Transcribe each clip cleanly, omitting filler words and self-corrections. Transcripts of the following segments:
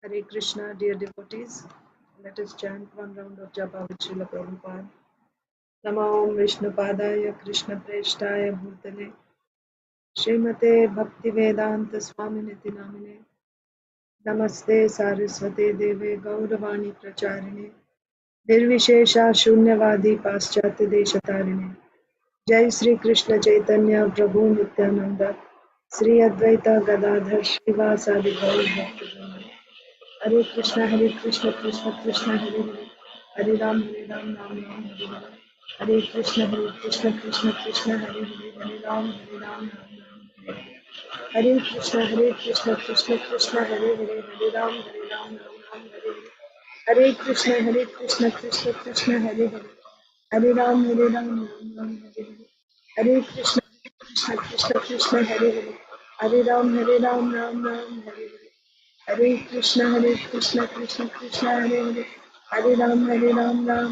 Hare Krishna, dear devotees. Let us chant one round of Japa with Srila Prabhupada. Namo Om Vishnupadaya Krishna Preshtaya Bhutale Srimate Bhaktivedanta Swaminiti Namine Namaste Saraswate Deve Gauravani Pracharine Nirvishesha Shunyavadi Paschatya Deshatarine Jai Sri Krishna Chaitanya Prabhu Nityananda Sri Advaita Gadadhar Srivasadi Gaur Bhaktivinoda Hare Krishna, Krishna Krishna, Hare Hare, Hare Ram, Ram Ram, Hare Hare. Hare Krishna, Krishna Krishna, Hare Hare, Hare Ram, Ram Ram, Hare Hare. Hare Krishna, Krishna Hare Hare, Hare Ram, Ram Ram, Hare Hare. Hare Krishna, Krishna Hare Hare, Hare Ram, Ram Ram, Hare Hare. Hare Krishna, Hare Hare, Hare Ram, Ram Ram, Hare Hare.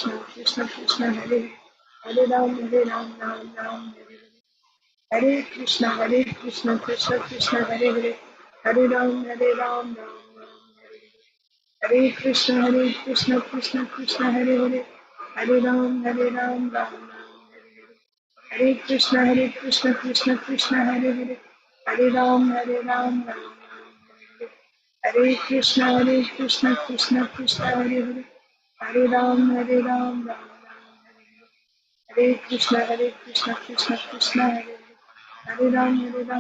Hare Krishna, Krishna Hare Hare, Hare Ram, Ram Ram, Hare Hare. Hare Krishna, Krishna Hare Hare, Hare Ram, Ram Ram, Hare Hare. Hare Krishna, Krishna Hare Hare, Hare Ram, Ram Ram, Hare Hare. Hare Krishna, Krishna Hare Hare, Hare Ram, Ram Ram, Hare Hare. Hare Krishna, Krishna Hare Hare, Hare Ram, Ram Ram. Hare Krishna, Krishna Hare Hare, Hare Ram, Ram Ram. Hare Krishna, Krishna Hare Hare, Hare Ram.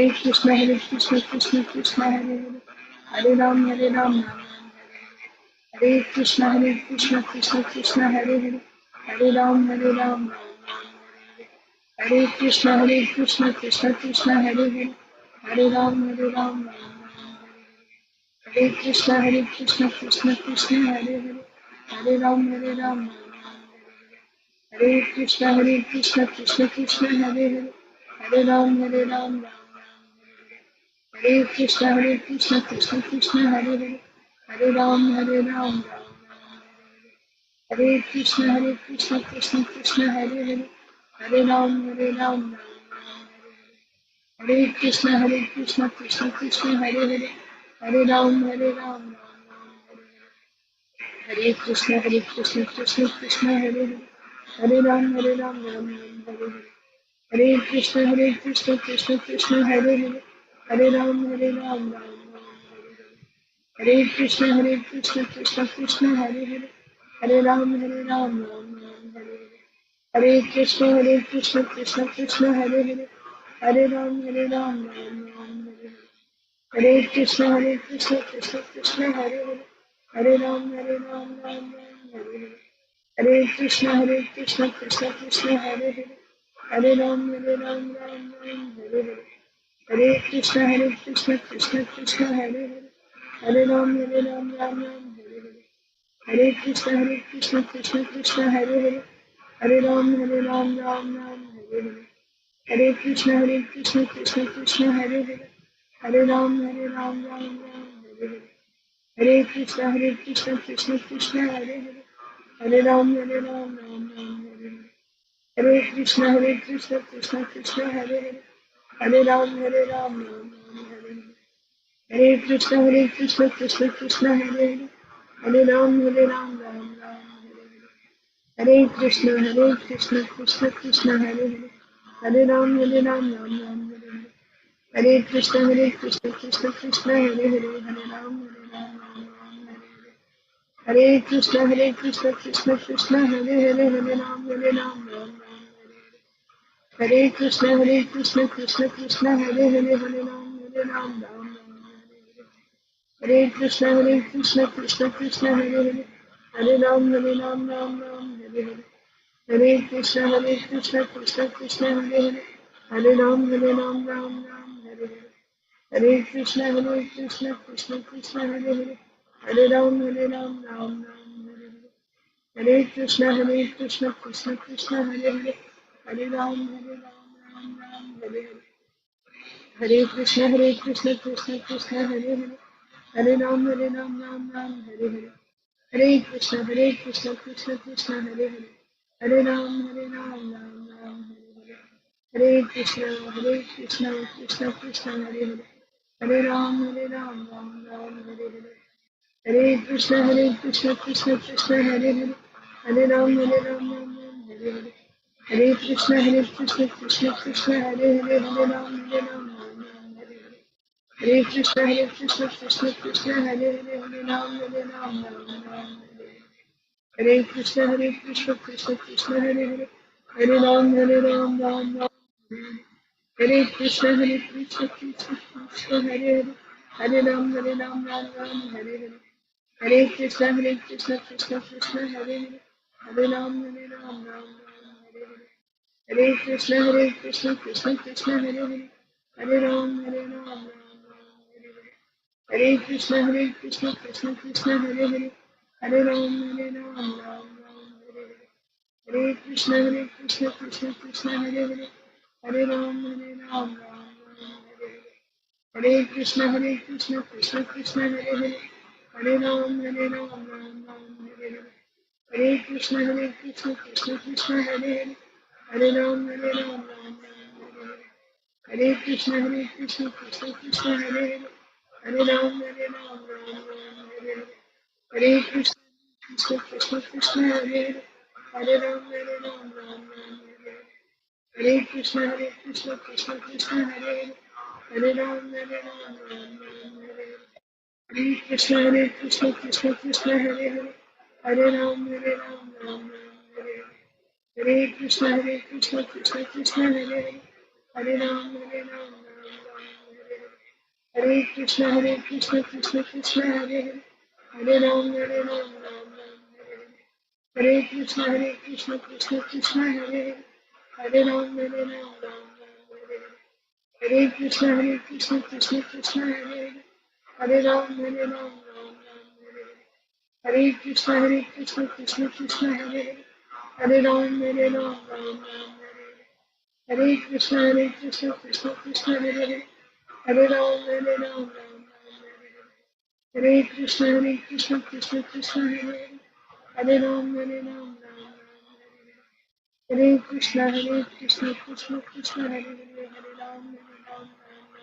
Hare Krishna, Krishna Hare Hare, Hare Ram. Hare Krishna, Krishna Hare Hare, Hare Ram. Hare Krishna, Krishna Hare Hare, Hare Ram. Hare Krishna, Krishna Hare Hare, Hare Ram. Hare Krishna, Krishna Hare Hare, Hare Ram. Hare Krishna, Krishna Hare Hare, Hare Ram. Hare Krishna, Krishna Hare Hare, Hare Ram. Hare Krishna, Krishna Hare Hare, Hare Ram. Hare Krishna, Krishna Hare Hare, Hare Ram. Hare Krishna, Krishna Hare Hare, Hare Ram, Ram Hare Hare. Hare Krishna, Krishna Hare Hare, Hare Ram, Ram. Hare Krishna, Krishna Hare Hare, Hare Ram, Ram Hare Hare. Hare Krishna, Krishna Hare Hare, Hare Ram, Ram Hare Hare. Hare Krishna, Krishna Hare Hare, Hare Ram, Ram Hare Hare. Hare Krishna, Krishna Hare Hare, Hare Ram, Ram Hare Hare. Hare Krishna, Krishna Hare Hare, Hare Ram, Ram Hare Hare. Hare Krishna, Krishna Hare Hare, Hare Ram, Ram Hare Hare. Hare Krishna, Krishna Hare Hare, Hare Ram, Ram Hare Hare. Hare Krishna, Krishna Hare Hare, Hare Ram, Ram Hare Hare. Hare Krishna, Krishna Hare Hare, Hare Ram, Ram Hare Hare. Hare Krishna, Krishna Hare Hare, Hare Ram, Ram Hare Hare. Hare Krishna, Krishna Hare Hare, Hare Ram, Ram Hare Hare. Hare Krishna, Krishna Hare Hare, Hare Ram, Ram Hare Hare. Hare Krishna, Krishna Hare Hare, Hare Ram, Ram Hare Hare. Hare Krishna, Krishna Hare Hare, Hare Ram, Ram Hare Hare. Hare Krishna Hare Hare, Hare Ram, Ram Hare Hare. Hare Krishna, Krishna Hare Hare, Hare Ram, Ram Hare Hare. Hare Krishna, Krishna Hare Hare, Hare Ram, Ram Hare Hare. Hare Krishna, Krishna Hare Hare, Hare Ram, Ram Hare Hare. Hare Krishna, Krishna Hare Hare, Hare Ram, Ram Hare Hare. Hare Krishna, Krishna Hare Hare, Hare Ram, Ram Ram, Hare Krishna, Krishna Krishna, Hare Hare, Hare Ram, Ram Ram, Hare Hare. Hare Krishna, Krishna Krishna, Hare Hare, Hare Ram, Ram Ram, Hare Hare. Hare Krishna, Krishna Hare Hare, Hare Ram, Ram Ram, Hare Hare. Hare Krishna, Krishna Hare Hare, Hare Ram, Ram Ram, Hare Hare. Hare Krishna, Krishna Hare Hare, Hare Ram, Ram Ram. Hare Krishna, Krishna Hare Hare, Hare Ram, Ram Ram, Hare Hare. Hare Krishna, Krishna Hare Hare, Hare Ram, Ram Ram, Hare Hare. Hare Krishna, Krishna Hare Hare, Hare Ram, Ram Ram, Hare Hare. Hare Krishna, Krishna Hare Hare, Hare Ram, Ram Hare Hare. Hare Krishna, Krishna Hare Hare, Hare Ram, Ram Hare Hare. Hare Krishna, Krishna Hare Hare, Hare Ram, Ram Hare Hare. Hare Krishna, Krishna Hare Hare, Hare Ram, Ram Hare Hare. Hare Krishna, Krishna Hare Hare, Hare Ram, Ram Hare Hare. Hare Krishna, Krishna Hare Hare, Hare Ram, Ram Hare Hare. Hare Krishna, Krishna Hare Hare, Hare Ram, Ram Hare Hare. Hare Krishna, Krishna Hare Hare, Hare Ram, Ram Hare Hare. Hare Krishna, Krishna Hare Hare, Hare Ram, Ram Hare Hare. Hare Krishna, Krishna Hare Hare, Hare Ram, Ram Hare Hare. Hare Krishna, Krishna Hare Hare, Hare Ram, Ram Hare Hare. Hare Krishna, Krishna Hare Hare, Hare Ram, Ram Hare Hare. Hare Krishna, Krishna Hare Hare, Hare Ram, Ram Hare Hare. Hare Krishna, Krishna Hare Hare, Hare Ram, Ram Hare Hare.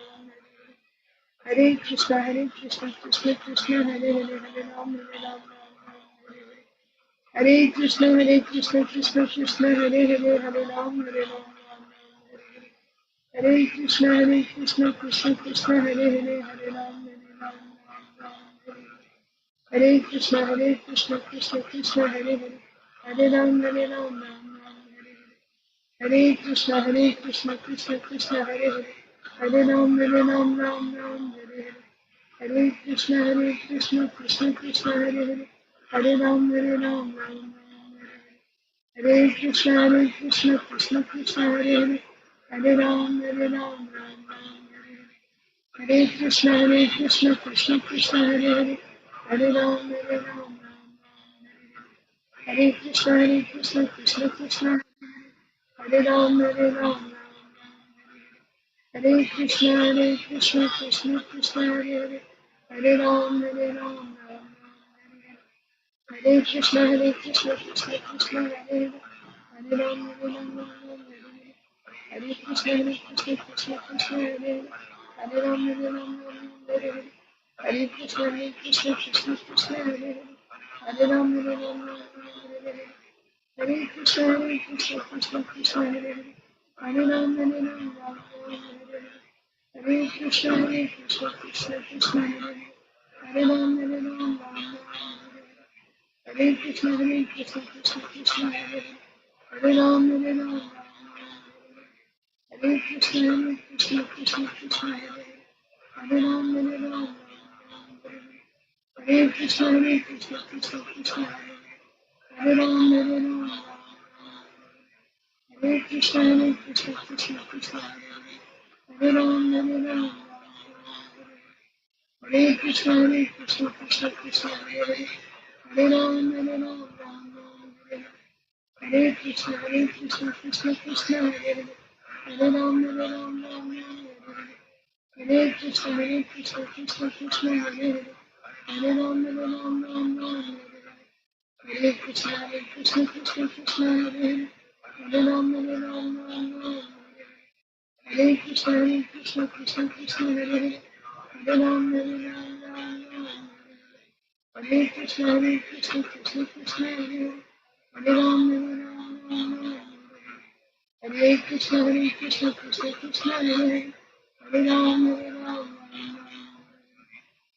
Hare Krishna, Krishna Hare Hare, Hare Ram, Ram Hare Hare. Hare Krishna, Krishna Hare Hare, Hare Ram, Ram Hare Hare. Hare Krishna, Krishna Hare Hare, Hare Ram, Hare Hare. Hare Krishna, Krishna Hare Hare, Hare Ram, Hare Hare. Hare Krishna, Krishna Hare Hare, Hare Ram, Hare Hare. Hare Krishna, Krishna Hare Hare, Hare Ram, Ram Hare Hare. Hare Krishna, Krishna Hare Hare, Hare Ram, Ram Hare Hare. Hare Krishna, Krishna Hare Hare, Hare Ram, Ram Hare Hare. Hare Krishna, Krishna Hare Hare, Hare Ram, Ram Hare Hare. Hare Krishna, Krishna Hare Hare, Hare Ram, Ram Hare Hare. Hare Krishna, Krishna Hare Hare, Hare Ram, Ram Hare Krishna, Krishna Hare Hare, Hare Ram, Ram Hare Krishna, Krishna Hare Hare, Hare Ram, Ram Hare Krishna, Krishna Hare Hare, Hare Ram, Hare Hare. Hare Krishna, Krishna Hare Hare, Hare Ram, Hare Hare. Hare Krishna, Krishna Hare Hare, Hare Ram, Hare Hare. Hare Krishna, Krishna Hare Hare, Hare Ram, Hare Hare. Hare Krishna, Krishna Hare Hare, Hare Ram, Hare Hare Krishna, Krishna Hare Hare, Hare Ram, Hare Hare Krishna, Krishna Hare Hare, Hare Ram, Hare Krishna, Krishna Hare Hare, Hare Ram, Hare Krishna, Krishna Hare Hare, Hare Ram, Hare Hare Krishna, Krishna Hare Hare, Hare Ram, Hare Hare Krishna, Krishna Hare Hare, Hare Ram, Hare Hare. Hare Krishna, Krishna Krishna, Hare Hare, Hare Ram, Ram Ram. Hare Krishna, Krishna Krishna, Hare Hare, Hare Ram, Ram. Hare Krishna, Krishna Krishna, Hare Hare, Hare Ram, Ram. Hare Krishna, Krishna Krishna, Hare Hare, Hare Ram, Ram.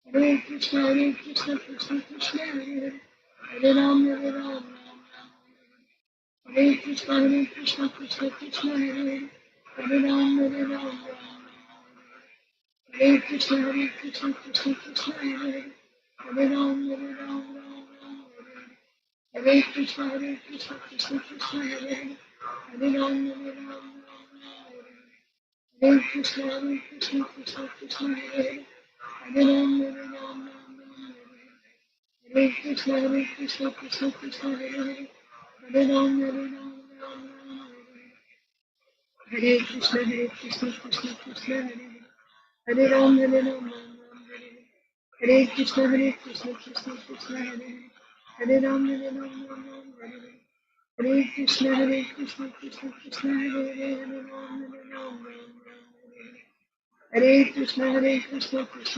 Hare Krishna, Krishna Krishna, Hare Hare, Hare Ram, Ram. Hare Krishna, Krishna Hare Hare, Hare Ram, Ram. Hare Krishna, Krishna Hare Hare, Hare Ram, Ram. Hare Krishna, Krishna Hare Hare, Hare Ram, Ram. Hare Krishna, Krishna Hare Hare, Hare Ram, Ram. Hare Krishna, Krishna Hare Hare, Hare Ram, Ram. Hare Krishna, Krishna Hare Hare, Hare Ram, Ram. Hare Krishna,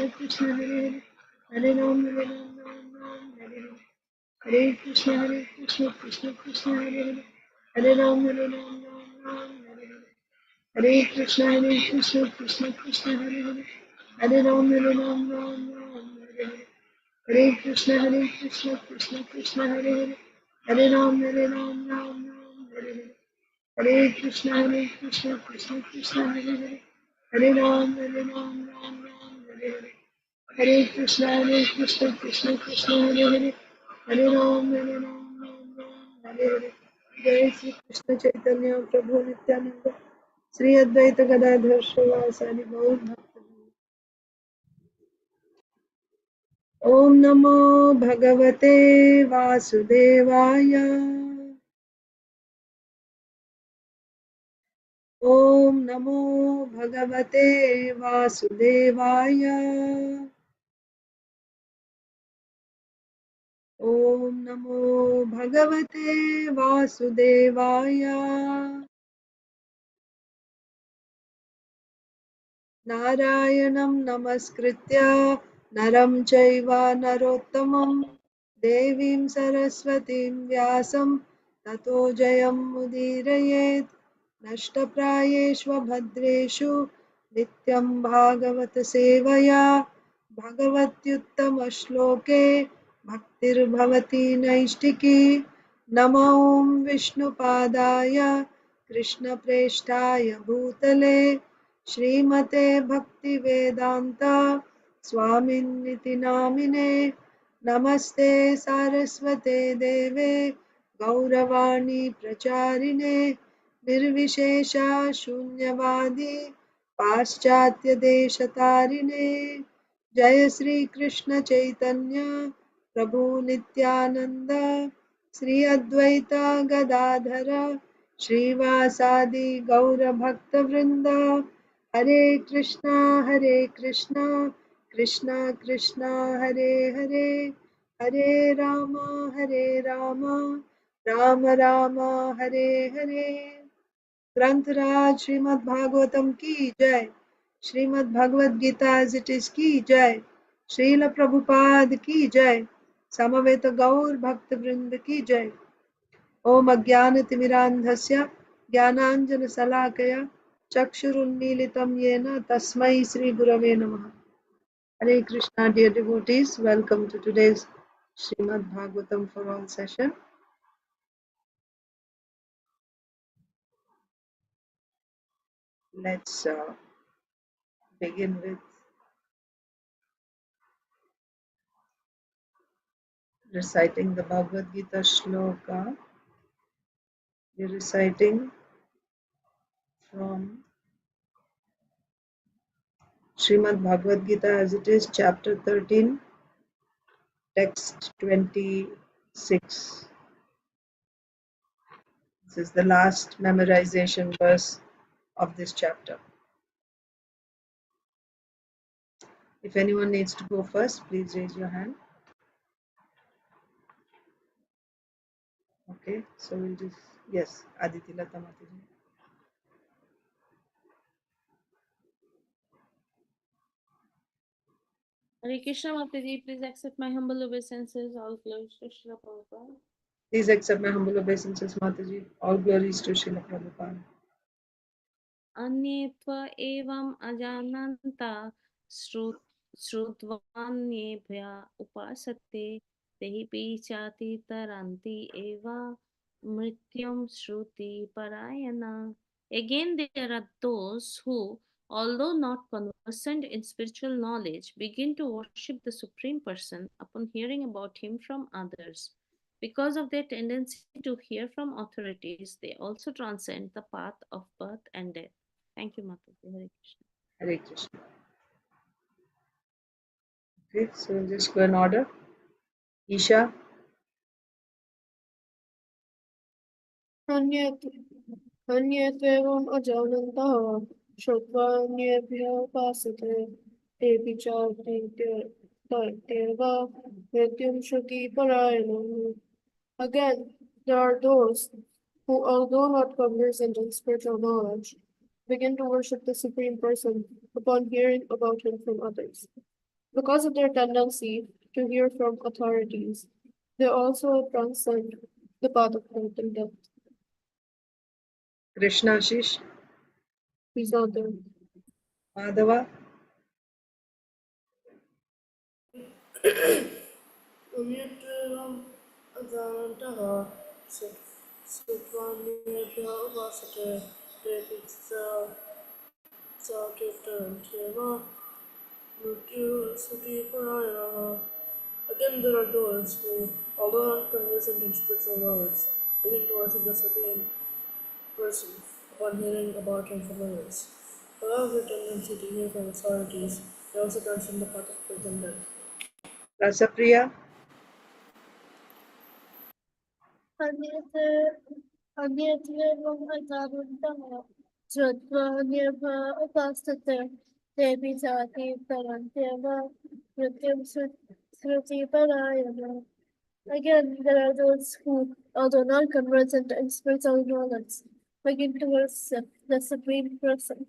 Krishna Hare Hare, Hare Ram, Ram. Hare Krishna, Krishna Hare Hare, Hare Ram, Ram. Hare Krishna, Krishna Hare Hare, Hare Ram, Ram. Hare Krishna, Krishna Hare Hare, Hare Ram, Ram. Hare Krishna, Krishna Hare Hare, Hare Ram, Ram. Hare Krishna, Krishna Hare Hare, Hare Ram, Ram. Hare Krishna, Krishna Hare Hare, Hare Ram, Ram. Hare Krishna, Krishna Hare Hare, Hare Ram, Hare. जय श्री कृष्ण चैतन्य प्रभु नित्यानंद श्री अद्वैत गदाधर श्रीवासादि गौर भक्त। ओम नमो भगवते वासुदेवाय। ओम नमो भगवते वासुदेवाय। ओम नमो भगवते वासुदेवाय। नारायणं नमस्कृत्य नरं चैव नरोत्तमं देवीं सरस्वतीं व्यासं ततो जयमुदीरयेत्। नष्टप्रायेष्वभद्रेषु नित्यं भागवत सेवया भगवत्युत्तमश्लोके भक्तिर्भवति नैष्टिकी। नमो विष्णुपादाय कृष्णप्रेष्ठाय भूतले श्रीमते भक्तिवेदान्ता स्वामिन्निति नामिने। नमस्ते सारस्वते देवे गौरवाणी प्रचारिणे निर्विशेषा शून्यवादी पाश्चात्यदेशतारिणे। जय श्री कृष्ण चैतन्य प्रभु नित्यानंद श्री अद्वैत गदाधर श्रीवासादि गौर भक्त वृंद। हरे कृष्णा कृष्णा कृष्णा हरे हरे, हरे राम राम राम हरे हरे। ग्रंथराज श्रीमद् भागवतम की जय, Shrimad Bhagavad Gita as it is की जय, श्रील प्रभुपाद की जय, समवेत गौर भक्त वृंद की जय। ओम अज्ञानतिमिरान्धस्य ज्ञानाञ्जनशलाकया चक्षुरुन्मीलितं येन तस्मै श्रीगुरवे नमः। Hare Krishna, dear devotees, welcome to today's Srimad Bhagavatam for All session. Let's begin with reciting the Bhagavad Gita shloka. We're reciting from Srimad Bhagavad Gita as it is, chapter 13, text 26. This is the last memorization verse of this chapter. If anyone needs to go first, please raise your hand. Okay, so we'll just, yes, Aditi Lata Mataji. Hare Krishna Mataji, please accept my humble obeisances. All glories to Srila Prabhupada. Please accept my humble obeisances, Mataji. All glories to Srila Prabhupada. Anyetva evam ajananta श्रुत्वान्येभ्य उपासते तेहि पीचाति taranti eva mrityum shruti parayana. Again, there are those who, although not conversant in spiritual knowledge, begin to worship the Supreme Person upon hearing about him from others. Because of their tendency to hear from authorities, they also transcend the path of birth and death. Thank you, Mataji. Hare Krishna. Hare Krishna. Okay, so we'll just go in order. Isha. अन्येत्वेवम् अजानन्तः श्रुत्वान्येभ्यः उपासते तेऽपि चातीत्येव मृत्युं श्रुतिपरायणाः. Again, there are those who, although not conversant in spiritual knowledge, begin to worship the Supreme Person upon hearing about him from others. Because of their tendency to hear from authorities, they also transcend the path of birth and death. Krishna Ashish. He's not there. Madhava. अन्येत्वेवम् अजानन्तः श्रुत्वान्येभ्यः उपासते तेऽपि चातीत्येव मृत्युश्रुतिपरायणाः. Again, there are those who, although unconversant in spiritual knowledge, begin to worship the Supreme Person upon hearing about him from others. Because of their tendency to hear from authorities, they also transcend the path of birth and death. Rasapriya. अन्येत्वेवम् अजानन्तः श्रुत्वान्येभ्यः उपासते तेऽपि चातीत्येव मृत्युं श्रुतिपरायणाः. Again, there are those who, although not conversant in spiritual knowledge, begin to worship the Supreme Person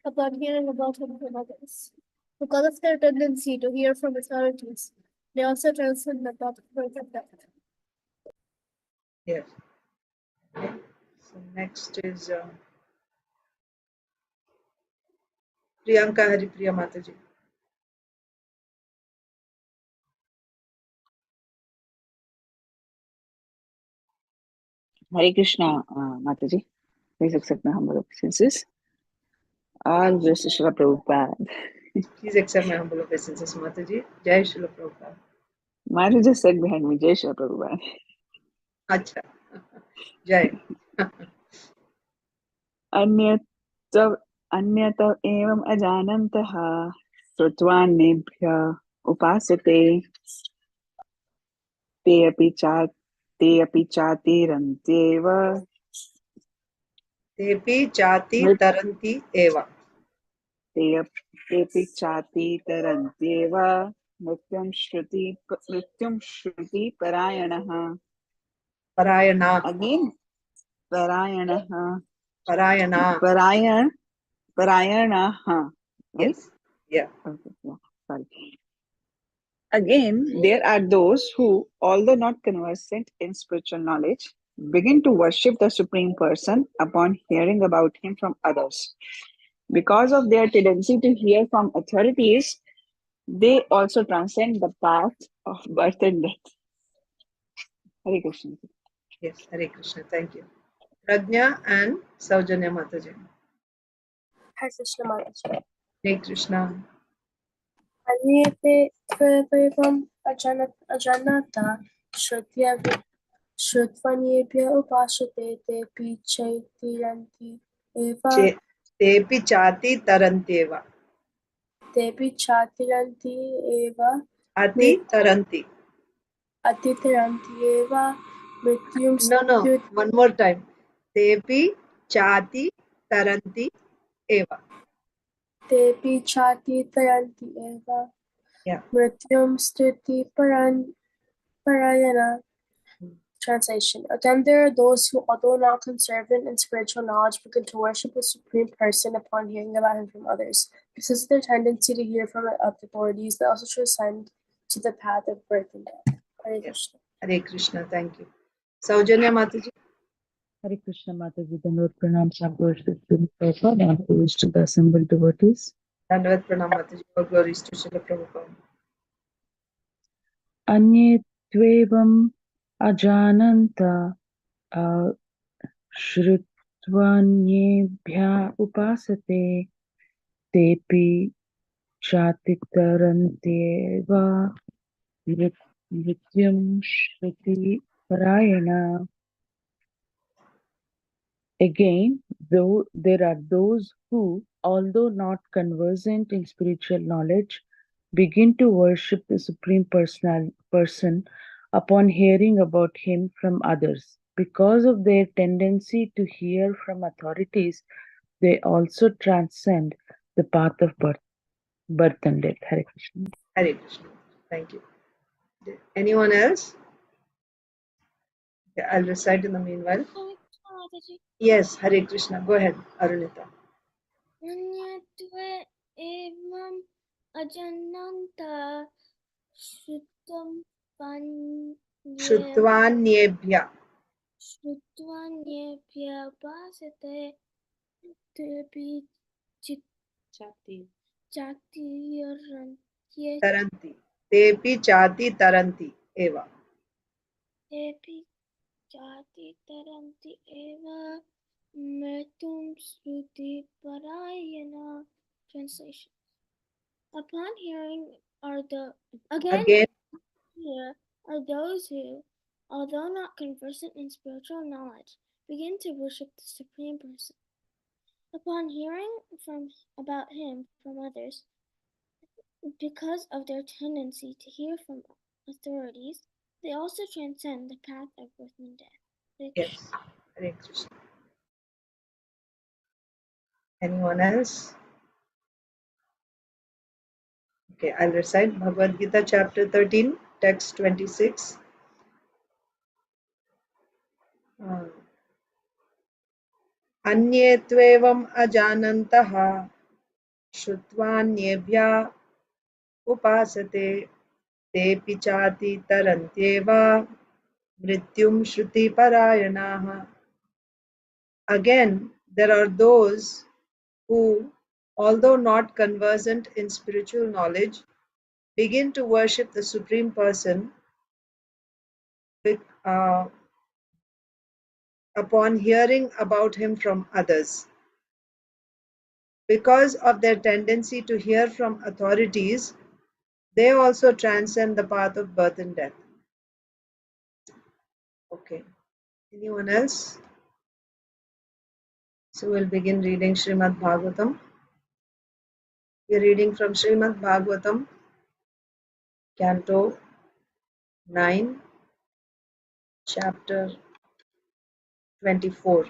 upon hearing about him from others. Because of their tendency to hear from authorities, they also transcend the path of birth and death. Yes. Okay. So next is Priyanka Haripriya Mataji. Hare Krishna, Mataji. Please accept my humble obeisances. All blessed to Srila Prabhupada. Please accept my humble obeisances, Mataji. Jai Srila Prabhupada. Mataji just said behind me, Jai Srila Prabhupada. Acha. Jai. अन्यत एवम् अजानन्तः श्रुत्वान्येभ्यः उपासते ते अपि चातिरन्त्येव Tepi chati taranti eva. तेऽपि चातितरन्त्येव मृत्युं श्रुतिपरायणः. Parayana. Again, Parayanah. Parayana. Parayanaha. Right? Yes. Yeah. Okay, yeah. Sorry. Again, there are those who, although not conversant in spiritual knowledge, begin to worship the Supreme Person upon hearing about him from others. Because of their tendency to hear from authorities, they also transcend the path of birth and death. Hare Krishna. Yes. Hare Krishna. Thank you. Prajna and Saujanya Mataji. Hare Krishna Mataji. Hare Krishna. अन्येत्वेवम् अजानन्तः श्रुत्वान्येभ्यः उपासते तेऽपि चैतिरन्ति एव Tepi chati taranti eva. तेऽपि चातिरन्ति एव Ati taranti. अतितिरन्ति एव मृत्युं No. One more time. Tepi chati taranti eva. तेऽपि चातिरन्ति एव Yeah. मृत्युं स्तुतिपरायणाः. Translation. Again, there are those who, although not conservant in spiritual knowledge, begin to worship the Supreme Person upon hearing about him from others. Because of their tendency to hear from authorities, they also transcend to the path of birth and death. Hare Yes. Krishna. Hare Krishna. Thank you. Saujanya Mataji. Hare Krishna Mataji, Dandavat Pranam Sampursh Prabhupada and praise to the assembled devotees. Dandavat Pranam Mataji. All glories to Srila Prabhupada. Anye Tvevam Ajananta Shrutvanyebhya Upasate Tepi Chatitarantyeva Mrityum Shruti Parayana. Again, though there are those who, although not conversant in spiritual knowledge, begin to worship the Supreme Person upon hearing about him from others. Because of their tendency to hear from authorities, they also transcend the path of birth and death. Hare Krishna. Hare Krishna. Thank you. Anyone else? Okay, I'll recite in the meanwhile. Yes, Hare Krishna. Go ahead, Arunita. Anyatve evam ajananta shrutam Shrutvanyebhya. Shrutvanebhya upasate tepi Chati. chatirantye Taranti. Tepi chati taranti. Eva. tepi chatiranti eva mritum shruti parayana. Translation. Upon hearing are the Again. here are those who, although not conversant in spiritual knowledge, begin to worship the Supreme Person. Upon hearing about him from others, because of their tendency to hear from authorities, they also transcend the path of birth and death. Yes. Hare Krishna. Anyone else? Okay, I'll recite Bhagavad Gita chapter 13, text 26. Anye tvevam ajanantaha Shrutvanyebhya upasate tepi chati tarantyeva mrityum shruti parayanaha. Again, there are those who, although not conversant in spiritual knowledge, begin to worship the Supreme Person upon hearing about him from others. Because of their tendency to hear from authorities, they also transcend the path of birth and death. Okay. Anyone else? So we'll begin reading Srimad Bhagavatam. We're reading from Srimad Bhagavatam, Canto 9, Chapter 24.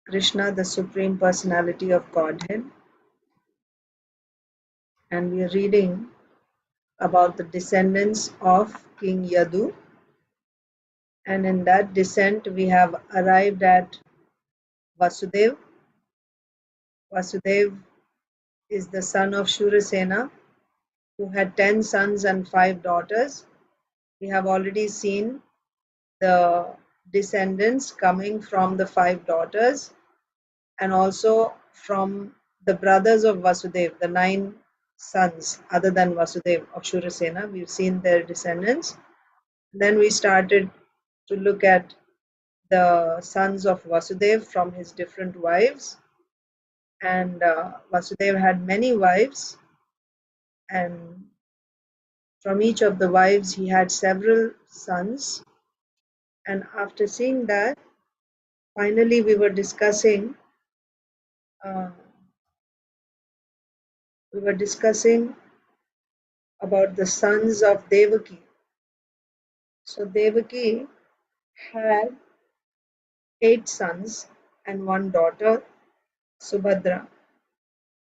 Krishna, the Supreme Personality of Godhead. And we are reading about the descendants of King Yadu. And in that descent, we have arrived at Vasudev. Vasudev is the son of Shurasena, who had 10 sons and 5 daughters. We have already seen the descendants coming from the 5 daughters and also from the brothers of Vasudev, the 9 sons other than Vasudev of Shurasena. We've seen their descendants. Then we started to look at the sons of Vasudev from his different wives. And Vasudev had many wives, and from each of the wives he had several sons. And after seeing that, finally we were discussing about the sons of Devaki. So Devaki had 8 sons and 1 daughter, Subhadra.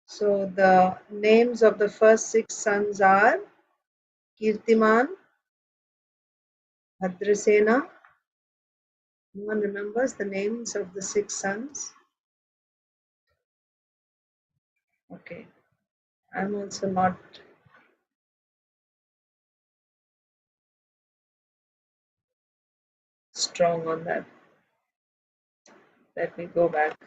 So the names of the first 6 sons are Kirtiman, Bhadrasena. No one remembers the names of the 6 sons? Okay. I'm also not strong on that. Let me go back.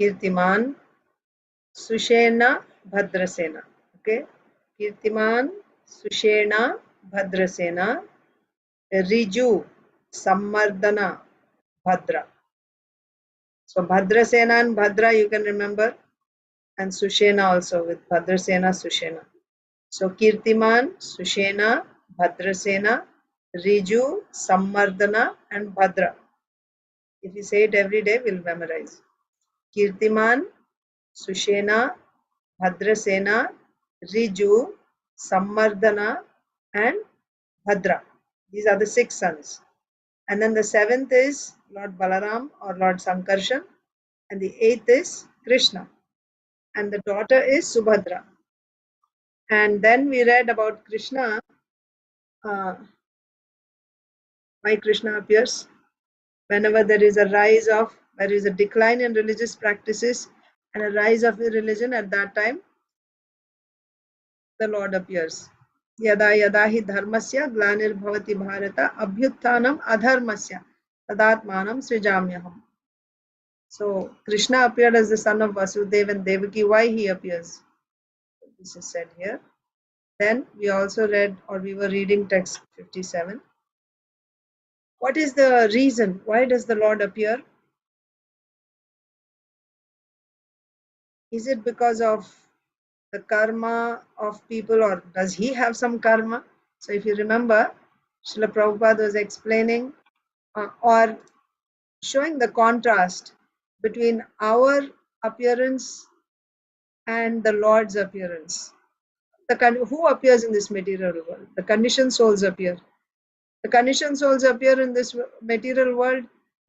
Kirtiman, Sushena, Bhadrasena. Okay. Kirtiman, Sushena, Bhadrasena, Riju, Sammardana, Bhadra. So Bhadrasena and Bhadra you can remember, and Sushena also with Bhadrasena, Sushena. So Kirtiman, Sushena, Bhadrasena, Riju, Sammardana, and Bhadra. If you say it every day, we'll memorize. Kirtiman, Sushena, Bhadrasena, Riju, Sammardana, and Bhadra. These are the 6 sons. And then the 7th is Lord Balaram or Lord Sankarshan, and the 8th is Krishna, and the daughter is Subhadra. And then we read about Krishna, why Krishna appears. Whenever there is a decline in religious practices and a rise of religion, at that time the Lord appears. Yada yada hi dharmasya glanir bharata abhyuttanam adharmasya tadatmanam srijamyaham. So Krishna appeared as the son of Vasudeva and Devaki. Why he appears? This is said here. Then we also read, or we were reading text 57. What is the reason? Why does the Lord appear? Is it because of the karma of people, or does he have some karma? So if you remember, Srila Prabhupada was explaining or showing the contrast between our appearance and the Lord's appearance. Who appears in this material world? The conditioned souls appear. The conditioned souls appear in this material world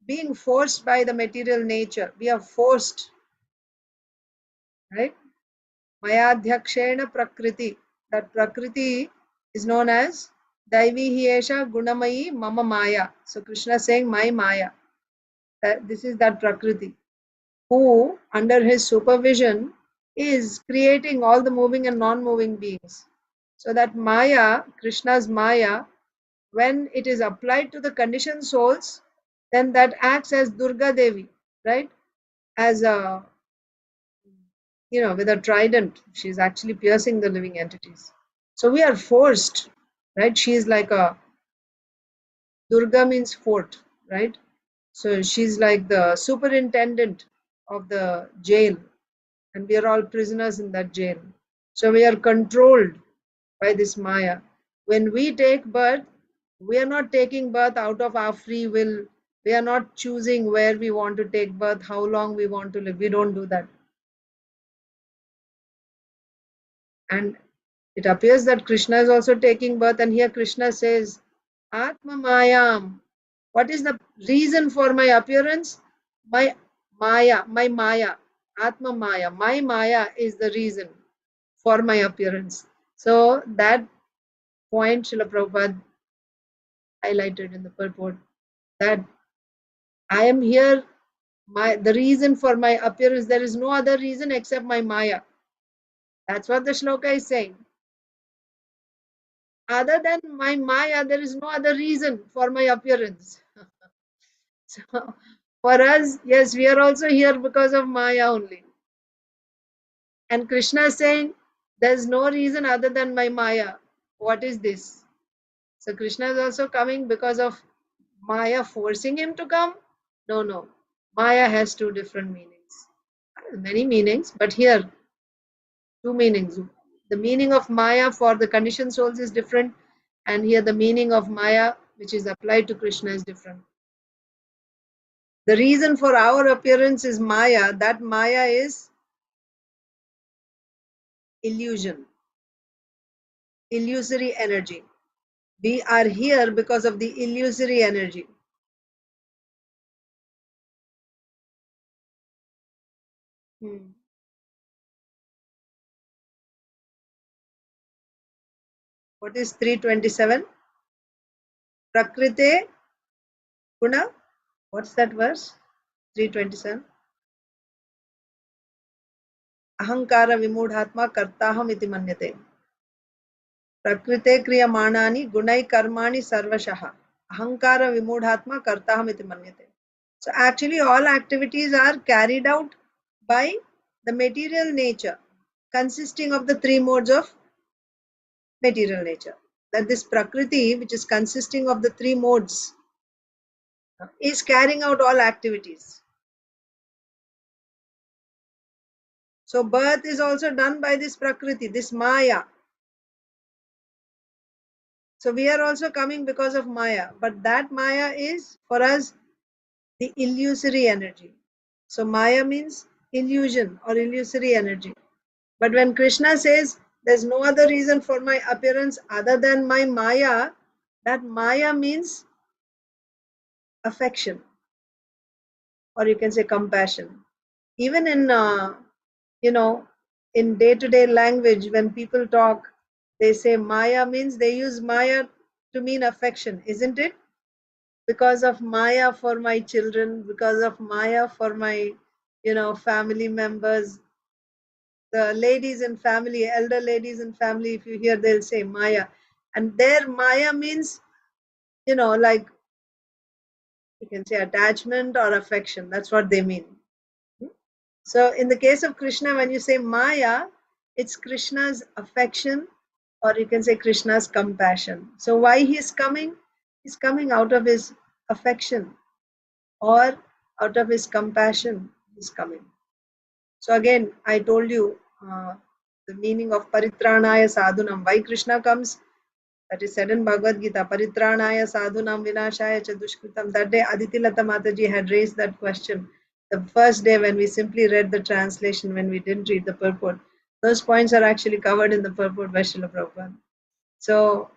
being forced by the material nature. We are forced, right? Mayadhyakshena Prakriti. That Prakriti is known as Devi Hiesha Gunamayi Mama Maya. So Krishna is saying, my Maya. This is that Prakriti, who under his supervision is creating all the moving and non-moving beings. So that Maya, Krishna's Maya, when it is applied to the conditioned souls, then that acts as Durga Devi, right? As a, with a trident, she's actually piercing the living entities. So we are forced, right? She is like a, Durga means fort, right? So she's like the superintendent of the jail, and we are all prisoners in that jail. So we are controlled by this Maya. When we take birth, we are not taking birth out of our free will. We are not choosing where we want to take birth, how long we want to live. We don't do that. And it appears that Krishna is also taking birth, and here Krishna says, Atma Mayam. What is the reason for my appearance? My Maya, Atma Maya. My Maya is the reason for my appearance. So that point Srila Prabhupada highlighted in the purport, that I am here, the reason for my appearance, there is no other reason except my Maya. That's what the shloka is saying. Other than my Maya, there is no other reason for my appearance. So for us, yes, we are also here because of Maya only. And Krishna is saying, there's no reason other than my Maya. What is this? So Krishna is also coming because of Maya forcing him to come? No. Maya has 2 different meanings. Many meanings, but here, 2 meanings. The meaning of Maya for the conditioned souls is different, and here the meaning of Maya, which is applied to Krishna, is different. The reason for our appearance is Maya. That Maya is illusion, illusory energy. We are here because of the illusory energy. What is 327? Prakrite Guna. What's that verse? 327. Ahankara vimudhatma kartaham iti manyate. Prakrite kriyamanaani gunai karmani sarvashaha. Ahankara vimudhatma kartaham iti manyate. So actually all activities are carried out by the material nature consisting of the three modes of material nature. That this Prakriti, which is consisting of the three modes, is carrying out all activities. So birth is also done by this Prakriti, this Maya. So we are also coming because of Maya, but that Maya is for us the illusory energy. So Maya means illusion or illusory energy. But when Krishna says there's no other reason for my appearance other than my Maya, that Maya means affection, or you can say compassion. Even in in day-to-day language, when people talk, they say Maya means, they use Maya to mean affection, isn't it? Because of Maya for my children, because of Maya for my family members, the ladies in family, elder ladies in family, if you hear, they'll say Maya. And their Maya means, like you can say attachment or affection. That's what they mean. So in the case of Krishna, when you say Maya, it's Krishna's affection, or you can say Krishna's compassion. So why he's coming? He's coming out of his affection or out of his compassion. He's coming. So again, I told you the meaning of Paritranaya Sadhunam. Why Krishna comes? That is said in Bhagavad Gita. Paritranaya Sadhunam Vinashaya cha Dushkritam. That day Aditi Lata Mataji had raised that question. The first day when we simply read the translation, when we didn't read the purport. Those points are actually covered in the purport by Srila Prabhupada. So,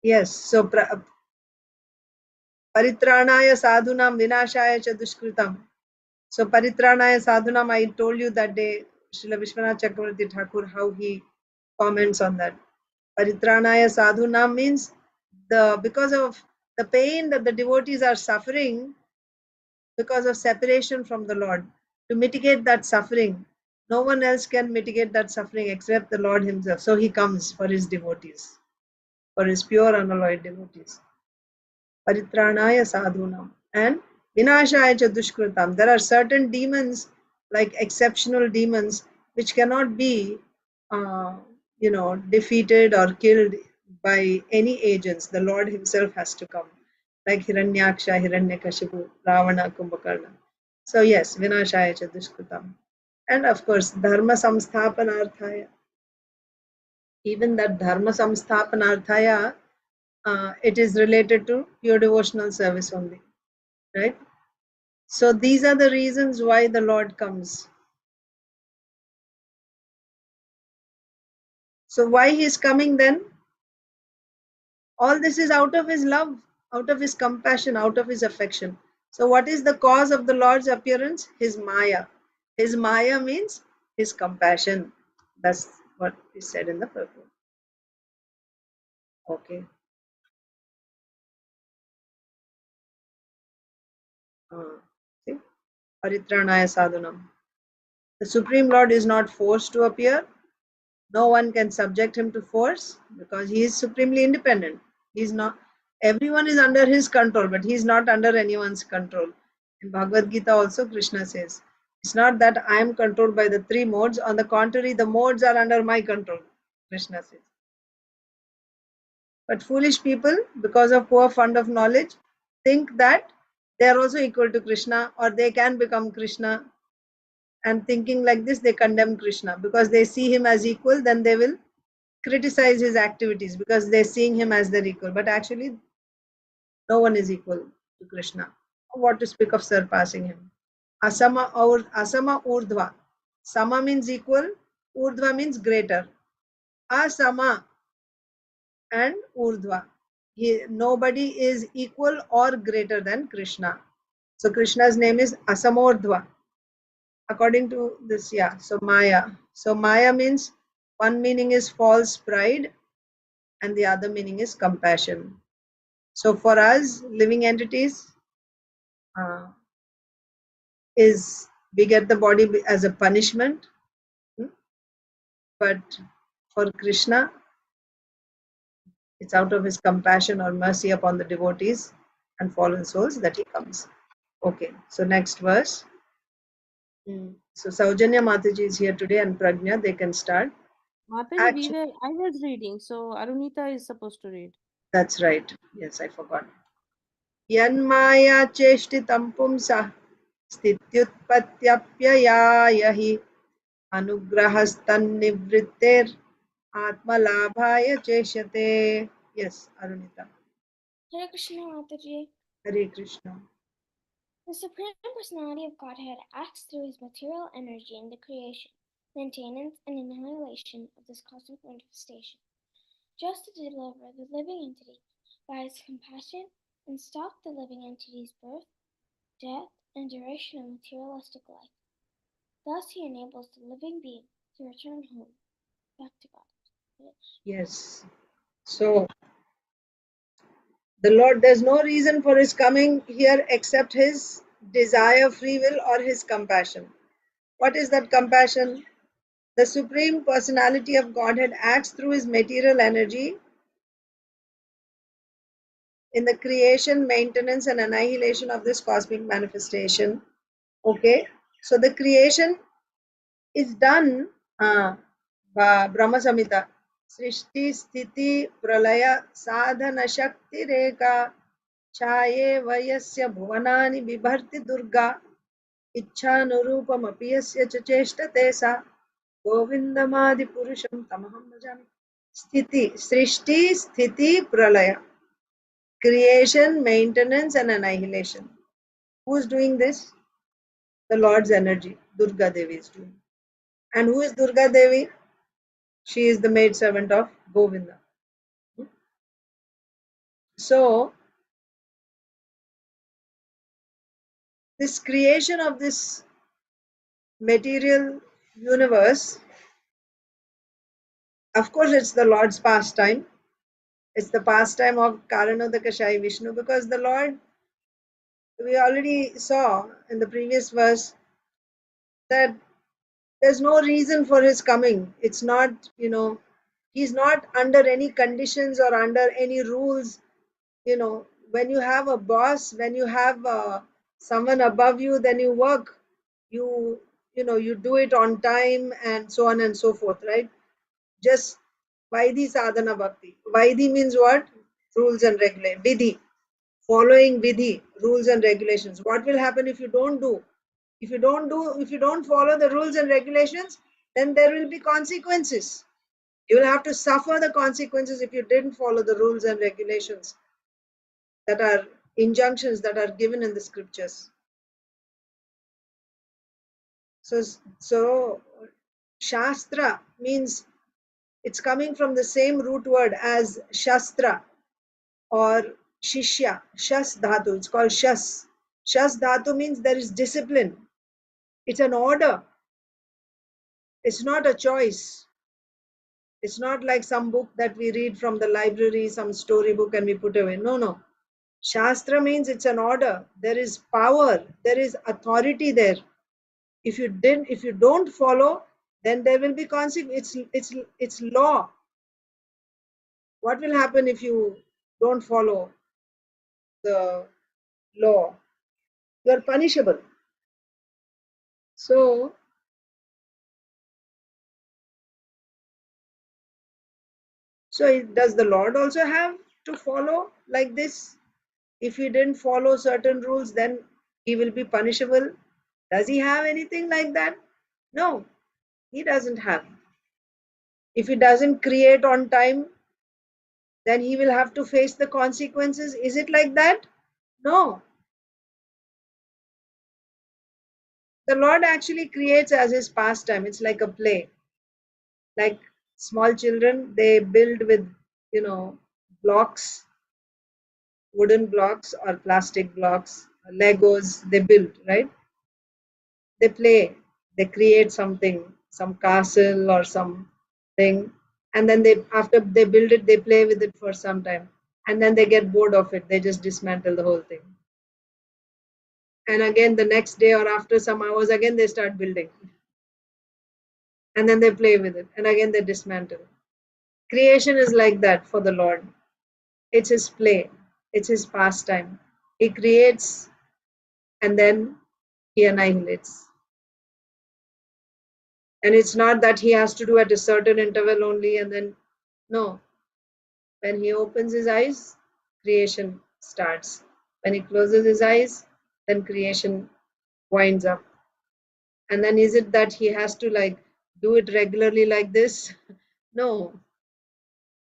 yes, so Paritranaya Sadhunam Vinashaya cha Dushkritam. So Paritranaya Sadhunam, I told you that day, Srila Vishwanath Chakravarti Thakur, how he comments on that. Paritranaya Sadhunam means because of the pain that the devotees are suffering because of separation from the Lord. To mitigate that suffering, no one else can mitigate that suffering except the Lord himself. So he comes for his devotees, for his pure unalloyed devotees. Paritranaya Sadhunam and Vinashaya cha Dushkritam. There are certain demons, like exceptional demons, which cannot be defeated or killed by any agents. The Lord himself has to come, like Hiranyaksha, Hiranyakashipu, Ravana, Kumbhakarna. So yes, Vinashaya cha Dushkritam. And of course, Dharma Samsthapanarthaya. Even that Dharma Samsthapanarthaya, it is related to pure devotional service only, right? So these are the reasons why the Lord comes. So why he is coming then? All this is out of his love, out of his compassion, out of his affection. So what is the cause of the Lord's appearance? His Maya. His Maya means his compassion. That's what is said in the purport. Okay. See? Paritranaya Sadhunam. The Supreme Lord is not forced to appear. No one can subject him to force because he is supremely independent. He's not. Everyone is under his control, but he is not under anyone's control. In Bhagavad Gita also Krishna says, it's not that I am controlled by the three modes. On the contrary, the modes are under my control, Krishna says. But foolish people, because of poor fund of knowledge, think that they are also equal to Krishna or they can become Krishna. And thinking like this, they condemn Krishna because they see him as equal, then they will criticize his activities because they're seeing him as their equal. But actually, no one is equal to Krishna. What to speak of surpassing him? Asama urdhva. Sama means equal, urdhva means greater. Asama and urdhva. Nobody is equal or greater than Krishna. So Krishna's name is Asamordhva. According to this, so Maya. So Maya means One meaning is false pride, and the other meaning is compassion. So for us, living entities, is we get the body as a punishment, but for Krishna, it's out of his compassion or mercy upon the devotees and fallen souls that he comes. Okay, so next verse. So Saujanya Mataji is here today and Pragnya, they can start. Mataji, I was reading, so Arunita is supposed to read. That's right. Yes, I forgot. Yanmaya cheshtitam pumsah स्थित्युत्पत्त्यप्ययाय हि अनुग्रहस्तन्निवृत्तेर् आत्मलाभाय चेष्यते. Yes, Arunita. Hare Krishna Mataji. Hare Krishna. The Supreme Personality of Godhead acts through his material energy in the creation, maintenance, and annihilation of this cosmic manifestation, just to deliver the living entity by his compassion and stop the living entity's birth, death, and duration of materialistic life. Thus he enables the living being to return home, back to God. Yes. So, the Lord, there's no reason for his coming here except his desire, free will, or his compassion. What is that compassion? The Supreme Personality of Godhead acts through his material energy in the creation, maintenance, and annihilation of this cosmic manifestation. Okay, so the creation is done. Brahma Samhita. Srishti Sthiti Pralaya Sadhana Shakti Reka Chaye Vayasya Bhuvanani Bibharti Durga Ichhanurupam Apiyasya Checheshtate Sa Govindamadi Purusham Tamaham Bhajami. Sthiti, Srishti Sthiti Pralaya. Creation, maintenance, and annihilation. Who is doing this? The Lord's energy. Durga Devi is doing. And who is Durga Devi? She is the maidservant of Govinda. So, this creation of this material universe, of course, it's the Lord's pastime. It's the pastime of Karanodakashayi Vishnu, because the Lord, we already saw in the previous verse that there's no reason for his coming. It's not, he's not under any conditions or under any rules. When you have a boss, when you have someone above you, then you work, you do it on time and so on and so forth, right? Just Vaidhi sadhana bhakti. Vaidhi means what? Rules and regulations. Vidhi, following vidhi, rules and regulations. What will happen if you don't do? If you don't follow the rules and regulations, then there will be consequences. You will have to suffer the consequences if you didn't follow the rules and regulations that are injunctions that are given in the scriptures. So Shastra means, it's coming from the same root word as Shastra or Shishya. Shas Dhatu, it's called Shas. Shas Dhatu means there is discipline. It's an order. It's not a choice. It's not like some book that we read from the library, some storybook, and we put away. No. Shastra means it's an order. There is power. There is authority there. If you don't follow, then there will be consequence. It's law. What will happen if you don't follow the law? You are punishable. So does the Lord also have to follow like this? If he didn't follow certain rules, then he will be punishable. Does he have anything like that? No, he doesn't have. If he doesn't create on time, then he will have to face the consequences. Is it like that? No. The Lord actually creates as his pastime. It's like a play. Like small children, they build with, blocks, wooden blocks or plastic blocks, Legos, they build, right? They play, they create something, some castle or some thing, and then after they build it, they play with it for some time, and then they get bored of it, they just dismantle the whole thing. And again the next day or after some hours, again they start building, and then they play with it, and again they dismantle. Creation is like that for the Lord. It's his play, it's his pastime. He creates and then he annihilates. And it's not that he has to do at a certain interval only, and then no. When he opens his eyes, creation starts. When he closes his eyes, then creation winds up. And then is it that he has to like do it regularly like this? No,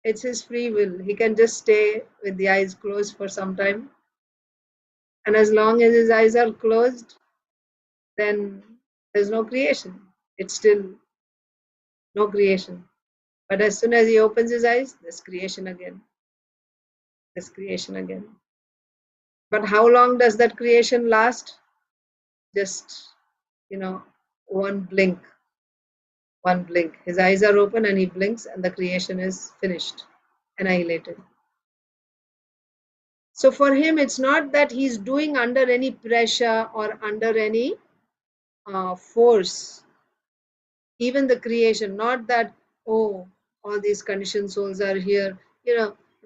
it's his free will. He can just stay with the eyes closed for some time. And as long as his eyes are closed, then there's no creation. It's still no creation. But as soon as he opens his eyes, there's creation again. There's creation again. But how long does that creation last? Just, one blink. One blink. His eyes are open and he blinks, and the creation is finished, annihilated. So for him, it's not that he's doing under any pressure or under any force. Even the creation, not that, oh, all these conditioned souls are here.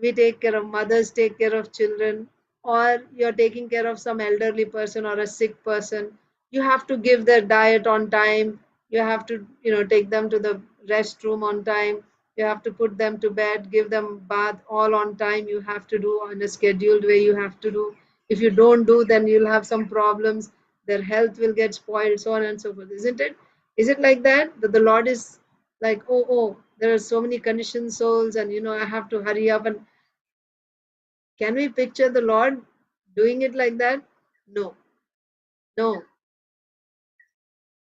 We take care of mothers, take care of children, or you're taking care of some elderly person or a sick person. You have to give their diet on time. You have to, take them to the restroom on time. You have to put them to bed, give them bath all on time. You have to do on a scheduled way. You have to do. If you don't do, then you'll have some problems. Their health will get spoiled, so on and so forth, isn't it? Is it like that the Lord is like, oh, there are so many conditioned souls, and I have to hurry up? And can we picture the Lord doing it like that? No.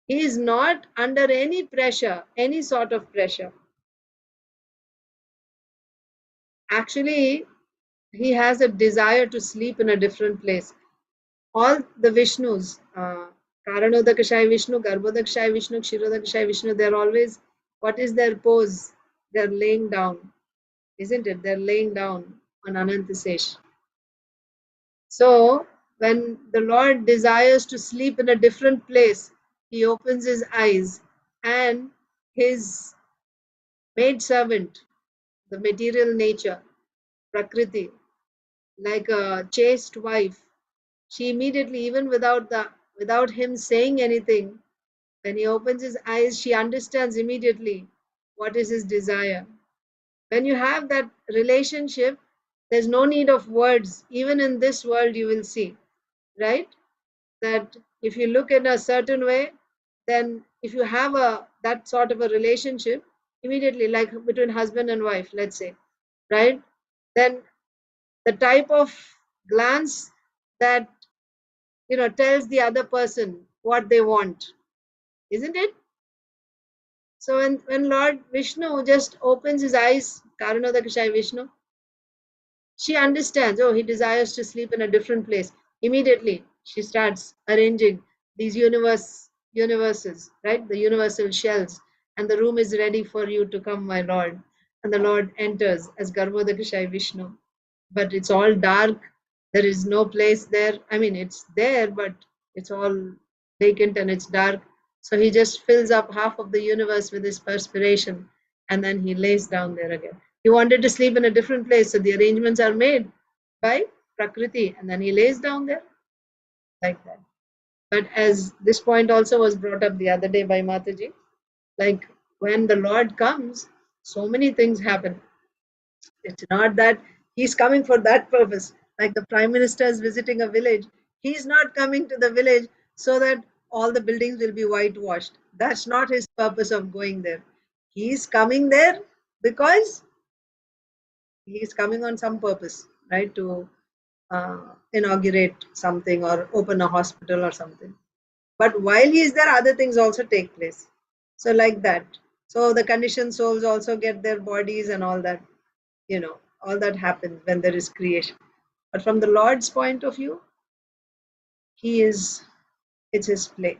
He is not under any pressure, any sort of pressure. Actually, he has a desire to sleep in a different place. All the Vishnus, Karanodakashaya Vishnu, Garbhodakashaya Vishnu, Kshirodakashaya Vishnu, they're always, what is their pose? They're laying down, isn't it? They're laying down on Anantasesh. So when the Lord desires to sleep in a different place, he opens his eyes, and his maidservant, the material nature, Prakriti, like a chaste wife, she immediately, even without him saying anything, when he opens his eyes, she understands immediately what is his desire. When you have that relationship, there's no need of words. Even in this world, you will see, right? That if you look in a certain way, then if you have that sort of a relationship, immediately, like between husband and wife, let's say, right? Then the type of glance that tells the other person what they want, isn't it? So when Lord Vishnu just opens his eyes, Karanodakashaya Vishnu, she understands, oh, he desires to sleep in a different place. Immediately, she starts arranging these universes, right? The universal shells. And the room is ready for you to come, my Lord. And the Lord enters as Garbhodakashaya Vishnu. But it's all dark. There is no place there. I mean, it's there, but it's all vacant and it's dark. So he just fills up half of the universe with his perspiration, and then he lays down there again. He wanted to sleep in a different place, so the arrangements are made by Prakriti, and then he lays down there like that. But as this point also was brought up the other day by Mataji, like when the Lord comes, so many things happen. It's not that he's coming for that purpose. Like the Prime Minister is visiting a village, he's not coming to the village so that all the buildings will be whitewashed. That's not his purpose of going there. He's coming there because he's coming on some purpose, right? To inaugurate something or open a hospital or something. But while he is there, other things also take place. So like that. So the conditioned souls also get their bodies and all that. All that happens when there is creation. But from the Lord's point of view, it's his play.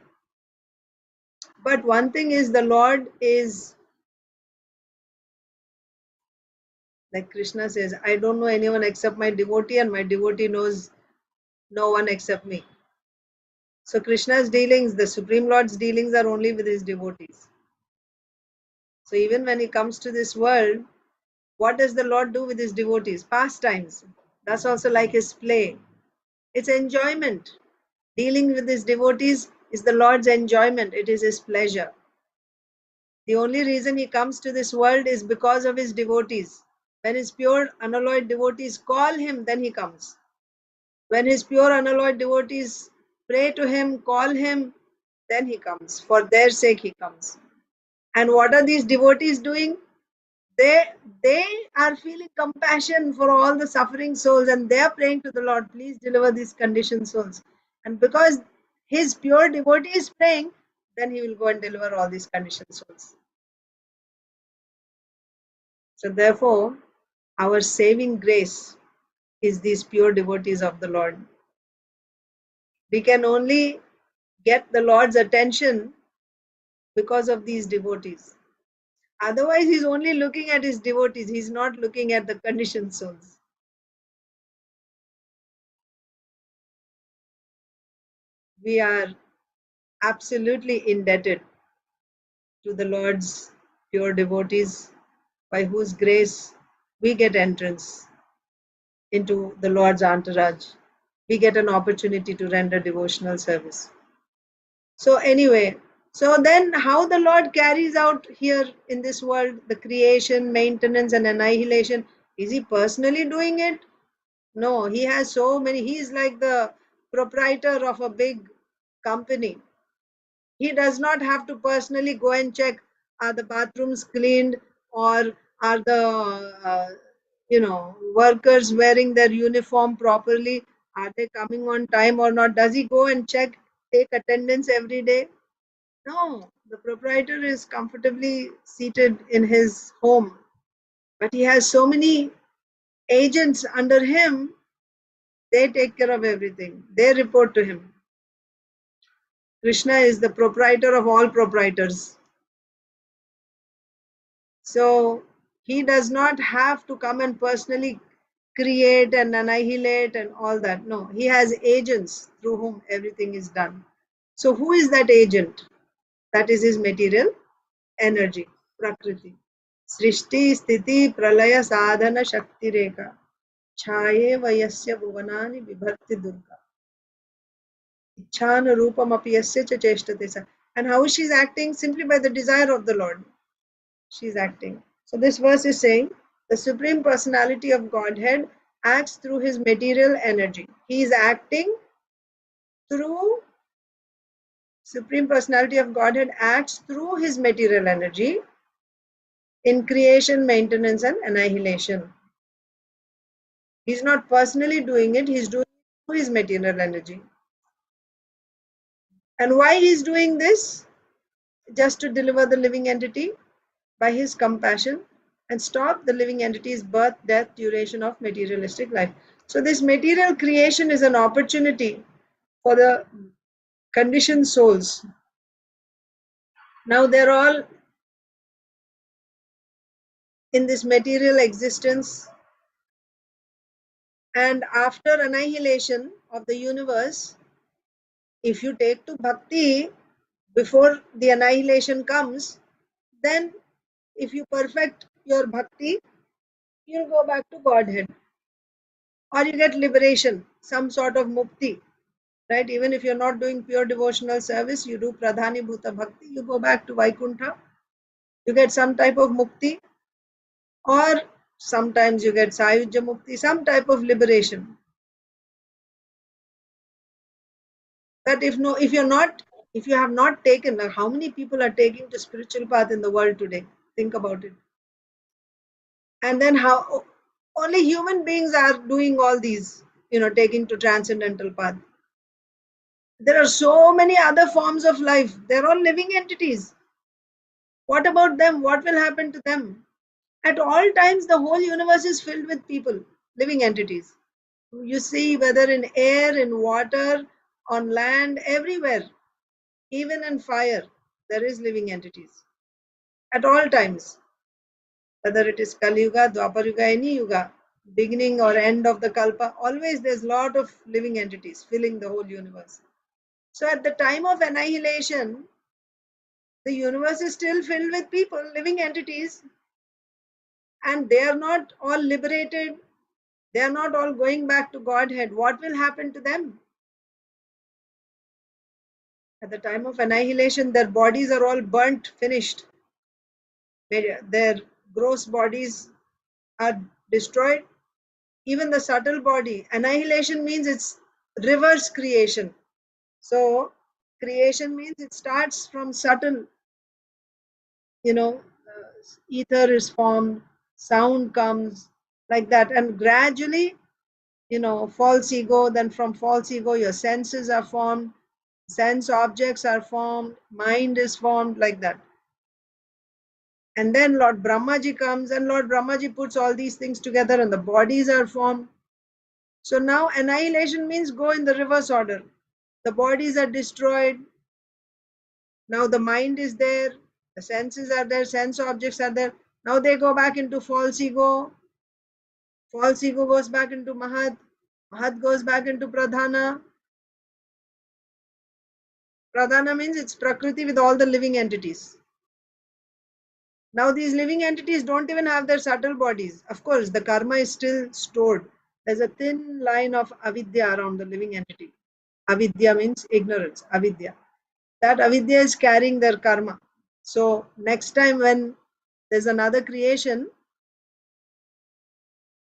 But one thing is, the Lord is Like Krishna says, I don't know anyone except my devotee, and my devotee knows no one except me. So Krishna's dealings, the Supreme Lord's dealings are only with his devotees. So even when he comes to this world, what does the Lord do with his devotees? Pastimes. That's also like his play. It's enjoyment. Dealing with his devotees is the Lord's enjoyment. It is his pleasure. The only reason he comes to this world is because of his devotees. When his pure unalloyed devotees call him, then he comes. When his pure unalloyed devotees pray to him, call him, then he comes. For their sake he comes. And what are these devotees doing? They are feeling compassion for all the suffering souls, and they are praying to the Lord, please deliver these conditioned souls. And because his pure devotee is praying, then he will go and deliver all these conditioned souls. So therefore, our saving grace is these pure devotees of the Lord. We can only get the Lord's attention because of these devotees. Otherwise, he's only looking at his devotees. He's not looking at the conditioned souls. We are absolutely indebted to the Lord's pure devotees, by whose grace we get entrance into the Lord's entourage. We get an opportunity to render devotional service. So anyway, so then how the Lord carries out here in this world the creation, maintenance and annihilation? Is he personally doing it? No, he has so many. He is like the proprietor of a big company. He does not have to personally go and check, are the bathrooms cleaned, or are the workers wearing their uniform properly? Are they coming on time or not? Does he go and check, take attendance every day? No, the proprietor is comfortably seated in his home, but he has so many agents under him. They take care of everything. They report to him. Krishna is the proprietor of all proprietors. So he does not have to come and personally create and annihilate and all that. No, he has agents through whom everything is done. So who is that agent? That is his material energy, Prakriti. Srishti, Sthiti, Pralaya, Sadhana, Shakti Rekha. Chaye Vayasya Bhuvanani Vibharti Durga. Ichhana Rupam Apiyasya Cha Cheshtate Sa. And how is she acting? Simply by the desire of the Lord. She is acting. So this verse is saying the Supreme Personality of Godhead acts through his material energy. He is acting through Supreme Personality of Godhead acts through his material energy in creation, maintenance, and annihilation. He's not personally doing it, he's doing it through his material energy. And why he's doing this? Just to deliver the living entity by his compassion and stop the living entity's birth, death, duration of materialistic life. So this material creation is an opportunity for the conditioned souls. Now they're all in this material existence, and after annihilation of the universe, if you take to bhakti before the annihilation comes, then if you perfect your bhakti, you'll go back to Godhead. Or you get liberation, some sort of mukti. Right? Even if you're not doing pure devotional service, you do pradhani bhuta bhakti, you go back to Vaikuntha, you get some type of mukti, or sometimes you get sayujya mukti, some type of liberation. That if you have not taken, like how many people are taking to spiritual path in the world today? Think about it. And then how only human beings are doing all these, taking to transcendental path. There are so many other forms of life. They're all living entities. What about them? What will happen to them? At all times, the whole universe is filled with people, living entities. You see, whether in air, in water, on land, everywhere, even in fire, there is living entities. At all times. whether it is Kali Yuga, Dwapar Yuga, any Yuga, beginning or end of the Kalpa, always there's a lot of living entities filling the whole universe. So at the time of annihilation, the universe is still filled with people, living entities, and they are not all liberated. They are not all going back to Godhead. What will happen to them? At the time of annihilation, their bodies are all burnt, finished. Their gross bodies are destroyed. Even the subtle body. Annihilation means it's reverse creation. So creation means it starts from subtle, ether is formed, sound comes like that, and gradually, false ego, then from false ego, your senses are formed, sense objects are formed, mind is formed, like that. And then Lord Brahmaji comes, and Lord Brahmaji puts all these things together, and the bodies are formed. So now annihilation means go in the reverse order. The bodies are destroyed. Now the mind is there, the senses are there, sense objects are there. Now they go back into false ego. False ego goes back into Mahat. Mahat goes back into Pradhana. Pradhana means it's Prakriti with all the living entities. Now these living entities don't even have their subtle bodies. Of course, the karma is still stored. There's a thin line of avidya around the living entity. Avidya means ignorance, avidya. That avidya is carrying their karma. So next time when there's another creation,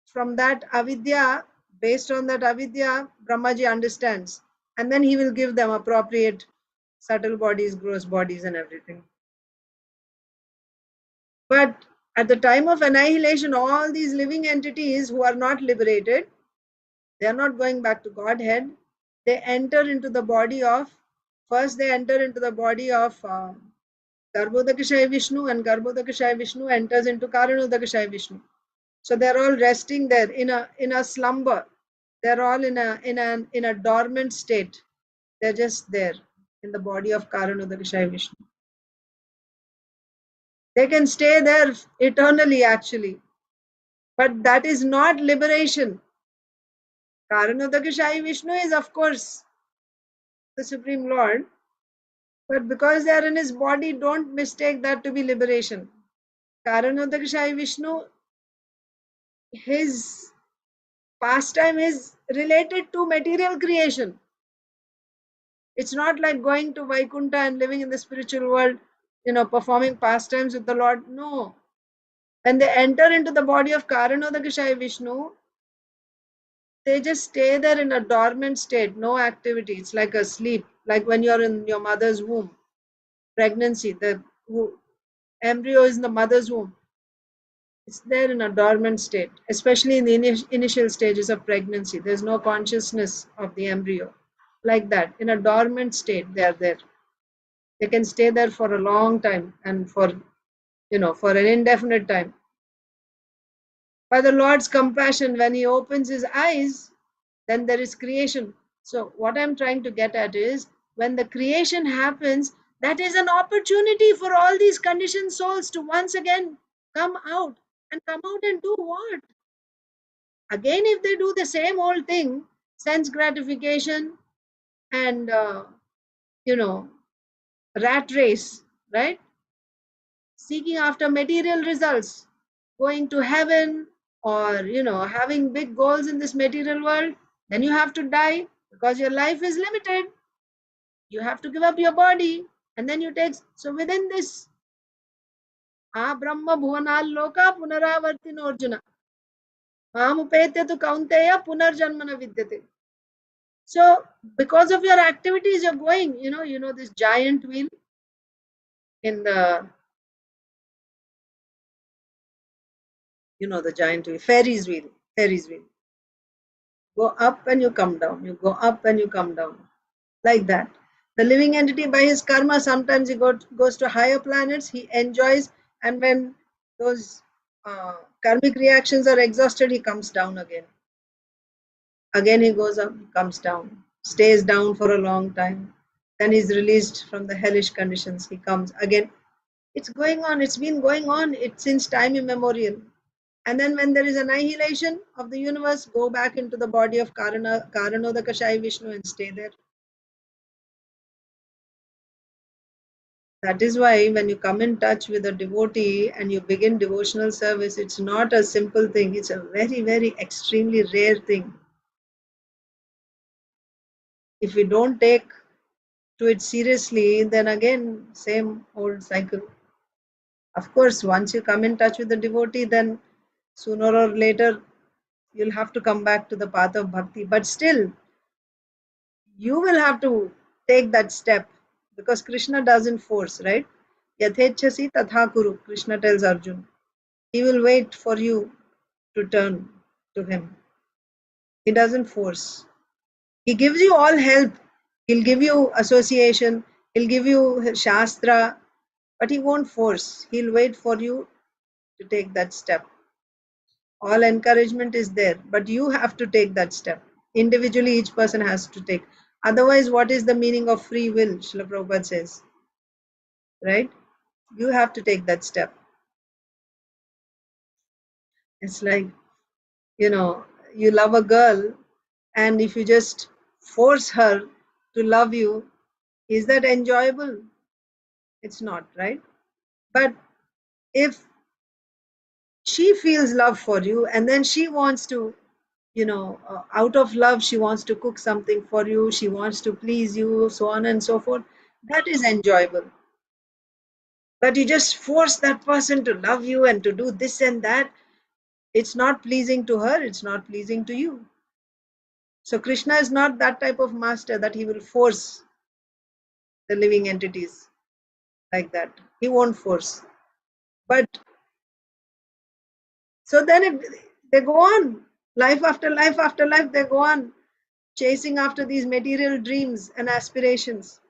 from that avidya, based on that avidya, Brahmaji understands. And then he will give them appropriate subtle bodies, gross bodies and everything. But at the time of annihilation, all these living entities who are not liberated, they are not going back to Godhead. They enter into the body of, first they enter into the body of Garbhodakashaya Vishnu, and Garbhodakashaya Vishnu enters into Karanodakashaya Vishnu. So they're all resting there in a slumber. They're all in a dormant state. They're just there in the body of Karanodakashaya Vishnu. They can stay there eternally actually. But that is not liberation. Karanodakashaya Vishnu is of course the Supreme Lord. But because they are in his body, don't mistake that to be liberation. Karanodakashaya Vishnu, his pastime is related to material creation. It's not like going to Vaikuntha and living in the spiritual world, performing pastimes with the Lord. No. When they enter into the body of Karanodakashaya Vishnu, they just stay there in a dormant state, no activity. It's like a sleep, like when you're in your mother's womb. Pregnancy, the embryo is in the mother's womb. It's there in a dormant state, especially in the initial stages of pregnancy. There's no consciousness of the embryo. Like that, in a dormant state, they are there. They can stay there for a long time and for an indefinite time. By the Lord's compassion, when he opens his eyes, then there is creation. So what I'm trying to get at is, when the creation happens, that is an opportunity for all these conditioned souls to once again come out. And come out and do what? Again, if they do the same old thing, sense gratification and, rat race, right? Seeking after material results, going to heaven, or, having big goals in this material world, then you have to die because your life is limited. You have to give up your body, and then you take. So within this, Brahma Bhuvanal Loka Punaravartino Arjuna. Mamupete tu kaunteya punarjanmana vidyate. So because of your activities, you're going, this giant wheel in the, the giant wheel, Ferris wheel. Go up and you come down. You go up and you come down. Like that. The living entity, by his karma, sometimes he goes to higher planets, he enjoys, and when those karmic reactions are exhausted, he comes down again. Again he goes up, comes down, stays down for a long time. Then he's released from the hellish conditions. He comes again. It's going on, it's been going on since time immemorial. And then when there is annihilation of the universe, go back into the body of Karanodakashayi Vishnu and stay there. That is why when you come in touch with a devotee and you begin devotional service, it's not a simple thing. It's a very, very extremely rare thing. If we don't take to it seriously, then again, same old cycle. Of course, once you come in touch with the devotee, then sooner or later, you'll have to come back to the path of bhakti. But still, you will have to take that step because Krishna doesn't force, right? Yathechasi tatha kuru, Krishna tells Arjuna. He will wait for you to turn to him. He doesn't force. He gives you all help. He'll give you association. He'll give you shastra, but he won't force. He'll wait for you to take that step. All encouragement is there, but you have to take that step. Individually, each person has to take. Otherwise, what is the meaning of free will? Srila Prabhupada says, right? You have to take that step. It's like, you love a girl, and if you just force her to love you, is that enjoyable? It's not, right? But if she feels love for you and then she wants to, out of love, she wants to cook something for you, she wants to please you, so on and so forth, that is enjoyable. But you just force that person to love you and to do this and that, it's not pleasing to her, it's not pleasing to you. So Krishna is not that type of master that he will force the living entities like that. He won't force. But so then they go on, life after life after life, they go on chasing after these material dreams and aspirations.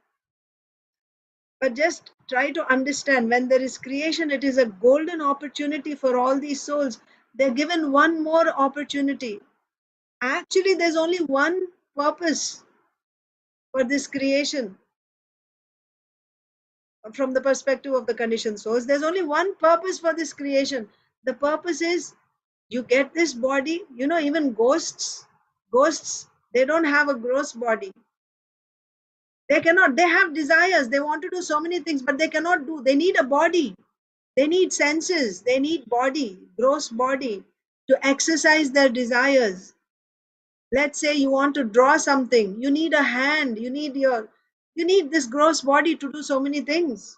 But just try to understand, when there is creation, it is a golden opportunity for all these souls. They're given one more opportunity. Actually, there's only one purpose for this creation. From the perspective of the conditioned souls, there's only one purpose for this creation. The purpose is you get this body. Even ghosts, they don't have a gross body. They cannot. They have desires. They want to do so many things, but they cannot do. They need a body. They need senses. They need body, gross body, to exercise their desires. Let's say you want to draw something. You need a hand. You need this gross body to do so many things.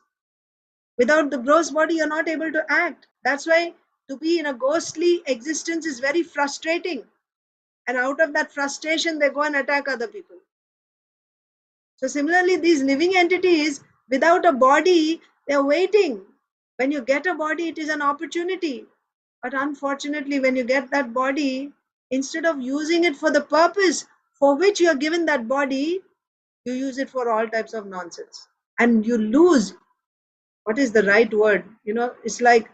Without the gross body, you're not able to act. That's why to be in a ghostly existence is very frustrating. And out of that frustration, they go and attack other people. So similarly, these living entities without a body, they're waiting. When you get a body, it is an opportunity. But unfortunately, when you get that body, instead of using it for the purpose for which you are given that body, you use it for all types of nonsense. And you lose, what is the right word? It's like,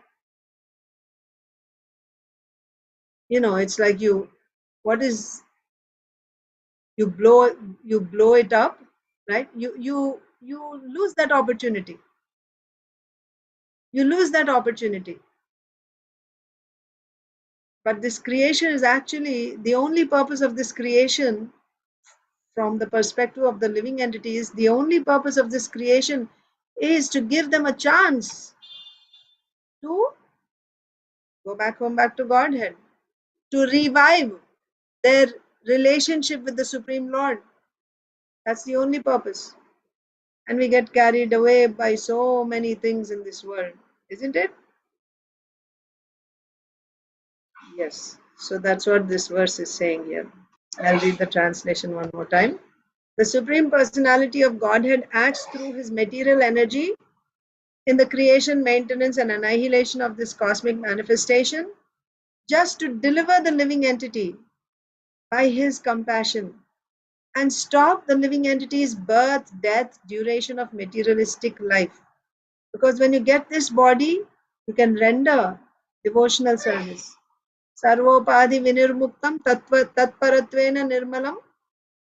it's like you blow it up, right? You lose that opportunity. You lose that opportunity. But this creation is actually the only purpose of this creation. From the perspective of the living entities, the only purpose of this creation is to give them a chance to go back home, back to Godhead, to revive their relationship with the Supreme Lord. That's the only purpose. And we get carried away by so many things in this world, isn't it? Yes. So that's what this verse is saying here. I'll read the translation one more time. The Supreme Personality of Godhead acts through his material energy in the creation, maintenance, and annihilation of this cosmic manifestation, just to deliver the living entity by his compassion and stop the living entity's birth, death, duration of materialistic life. Because when you get this body, you can render devotional service. Sarvopadi vinirmuktam tatparatvena nirmalam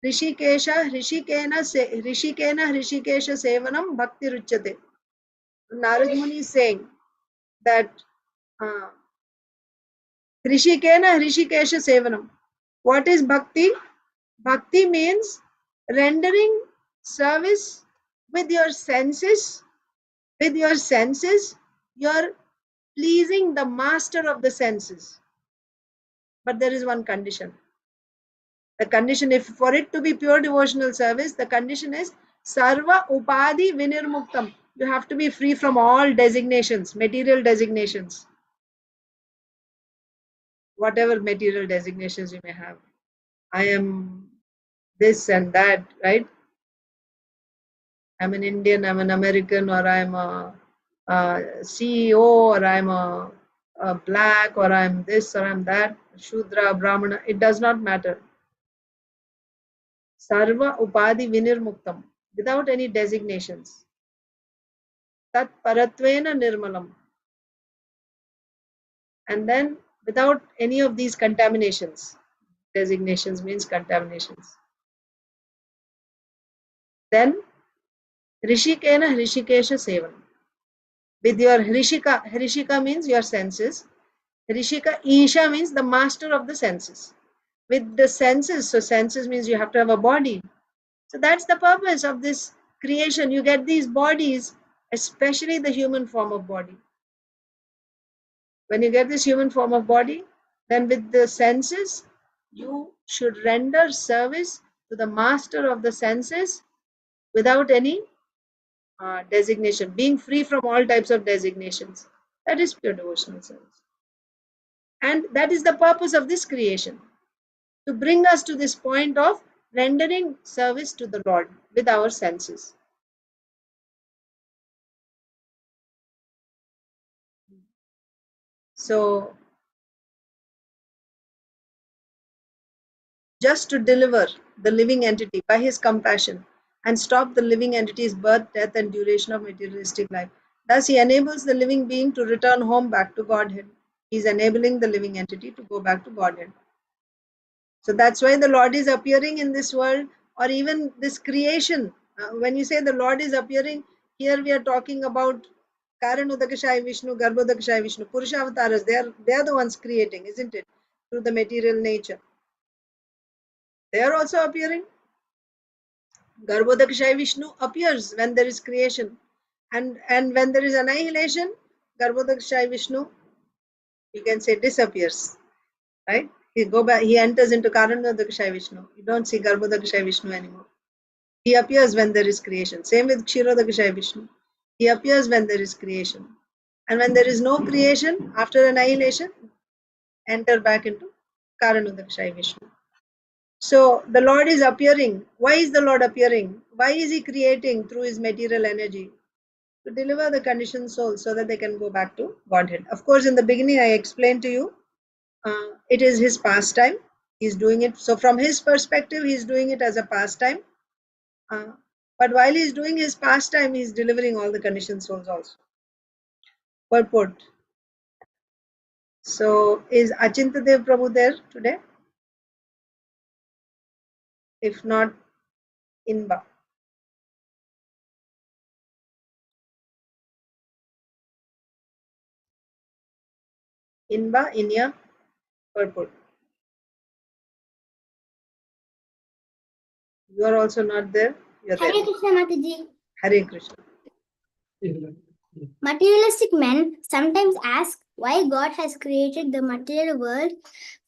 hrishikena hrishikesha sevanam bhakti ruchyate. Narad Muni is saying that Hrishikena Hrishikesha Sevanam. What is bhakti? Bhakti means rendering service with your senses. With your senses, you are pleasing the master of the senses. But there is one condition. The condition, if for it to be pure devotional service, the condition is Sarva Upadi Vinirmuktam. You have to be free from all designations, material designations. Whatever material designations you may have. I am this and that, right? I'm an Indian, I'm an American, or I'm a CEO, or I'm a black, or I'm this, or I'm that, Shudra, Brahmana. It does not matter. Sarva Upadi Vinirmuktam, without any designations. Tat Paratvena Nirmalam. And then without any of these contaminations. Designations means contaminations. Then Hrishikena Hrishikesha Sevan. With your Hrishika, Hrishika means your senses. Hrishika Isha means the master of the senses. With the senses, so senses means you have to have a body. So that's the purpose of this creation. You get these bodies, especially the human form of body. When you get this human form of body, then with the senses, you should render service to the master of the senses without any designation, being free from all types of designations. That is pure devotional service. And that is the purpose of this creation, to bring us to this point of rendering service to the Lord with our senses. So, just to deliver the living entity by his compassion and stop the living entity's birth, death, and duration of materialistic life. Thus, he enables the living being to return home back to Godhead. He is enabling the living entity to go back to Godhead. So that's why the Lord is appearing in this world, or even this creation. When you say the Lord is appearing, here we are talking about Karanudakashai Vishnu, Garbhodakashai Vishnu, Purusha avatars. They are the ones creating, isn't it? Through the material nature. They are also appearing. Garbhodakashai Vishnu appears when there is creation. And when there is annihilation, Garbhodakashai Vishnu, you can say, disappears. Right? He enters into Karanodakashai Vishnu. You don't see Garbhodakashai Vishnu anymore. He appears when there is creation. Same with Kshirodakashai Vishnu. He appears when there is creation. And when there is no creation, after annihilation, enter back into Karanodakashai Vishnu. So the Lord is appearing. Why is the Lord appearing? Why is he creating through his material energy? To deliver the conditioned soul so that they can go back to Godhead. Of course, in the beginning I explained to you, it is his pastime. He's doing it. So from his perspective, he's doing it as a pastime. But while he's doing his pastime, he's delivering all the conditioned souls also. Purport. So is Achintadev Prabhu there today? If not, Inba. Inba, Inya, purport. You are also not there. You're there. Hare Krishna Mataji. Hare Krishna. Materialistic men sometimes ask why God has created the material world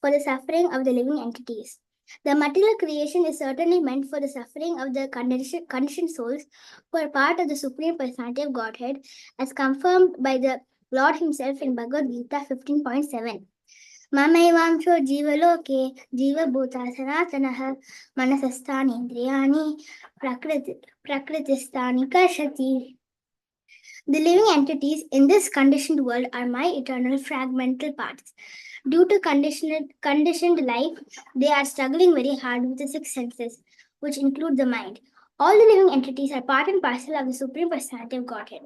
for the suffering of the living entities. The material creation is certainly meant for the suffering of the conditioned souls who are part of the Supreme Personality of Godhead, as confirmed by the Lord Himself in Bhagavad Gita 15.7. Mamaivaamsho jivaloke jivabhuta sanatanaha manasasthanindriyani prakritistani karshati. The living entities in this conditioned world are my eternal fragmental parts. Due to conditioned life, they are struggling very hard with the six senses, which include the mind. All the living entities are part and parcel of the Supreme Personality of Godhead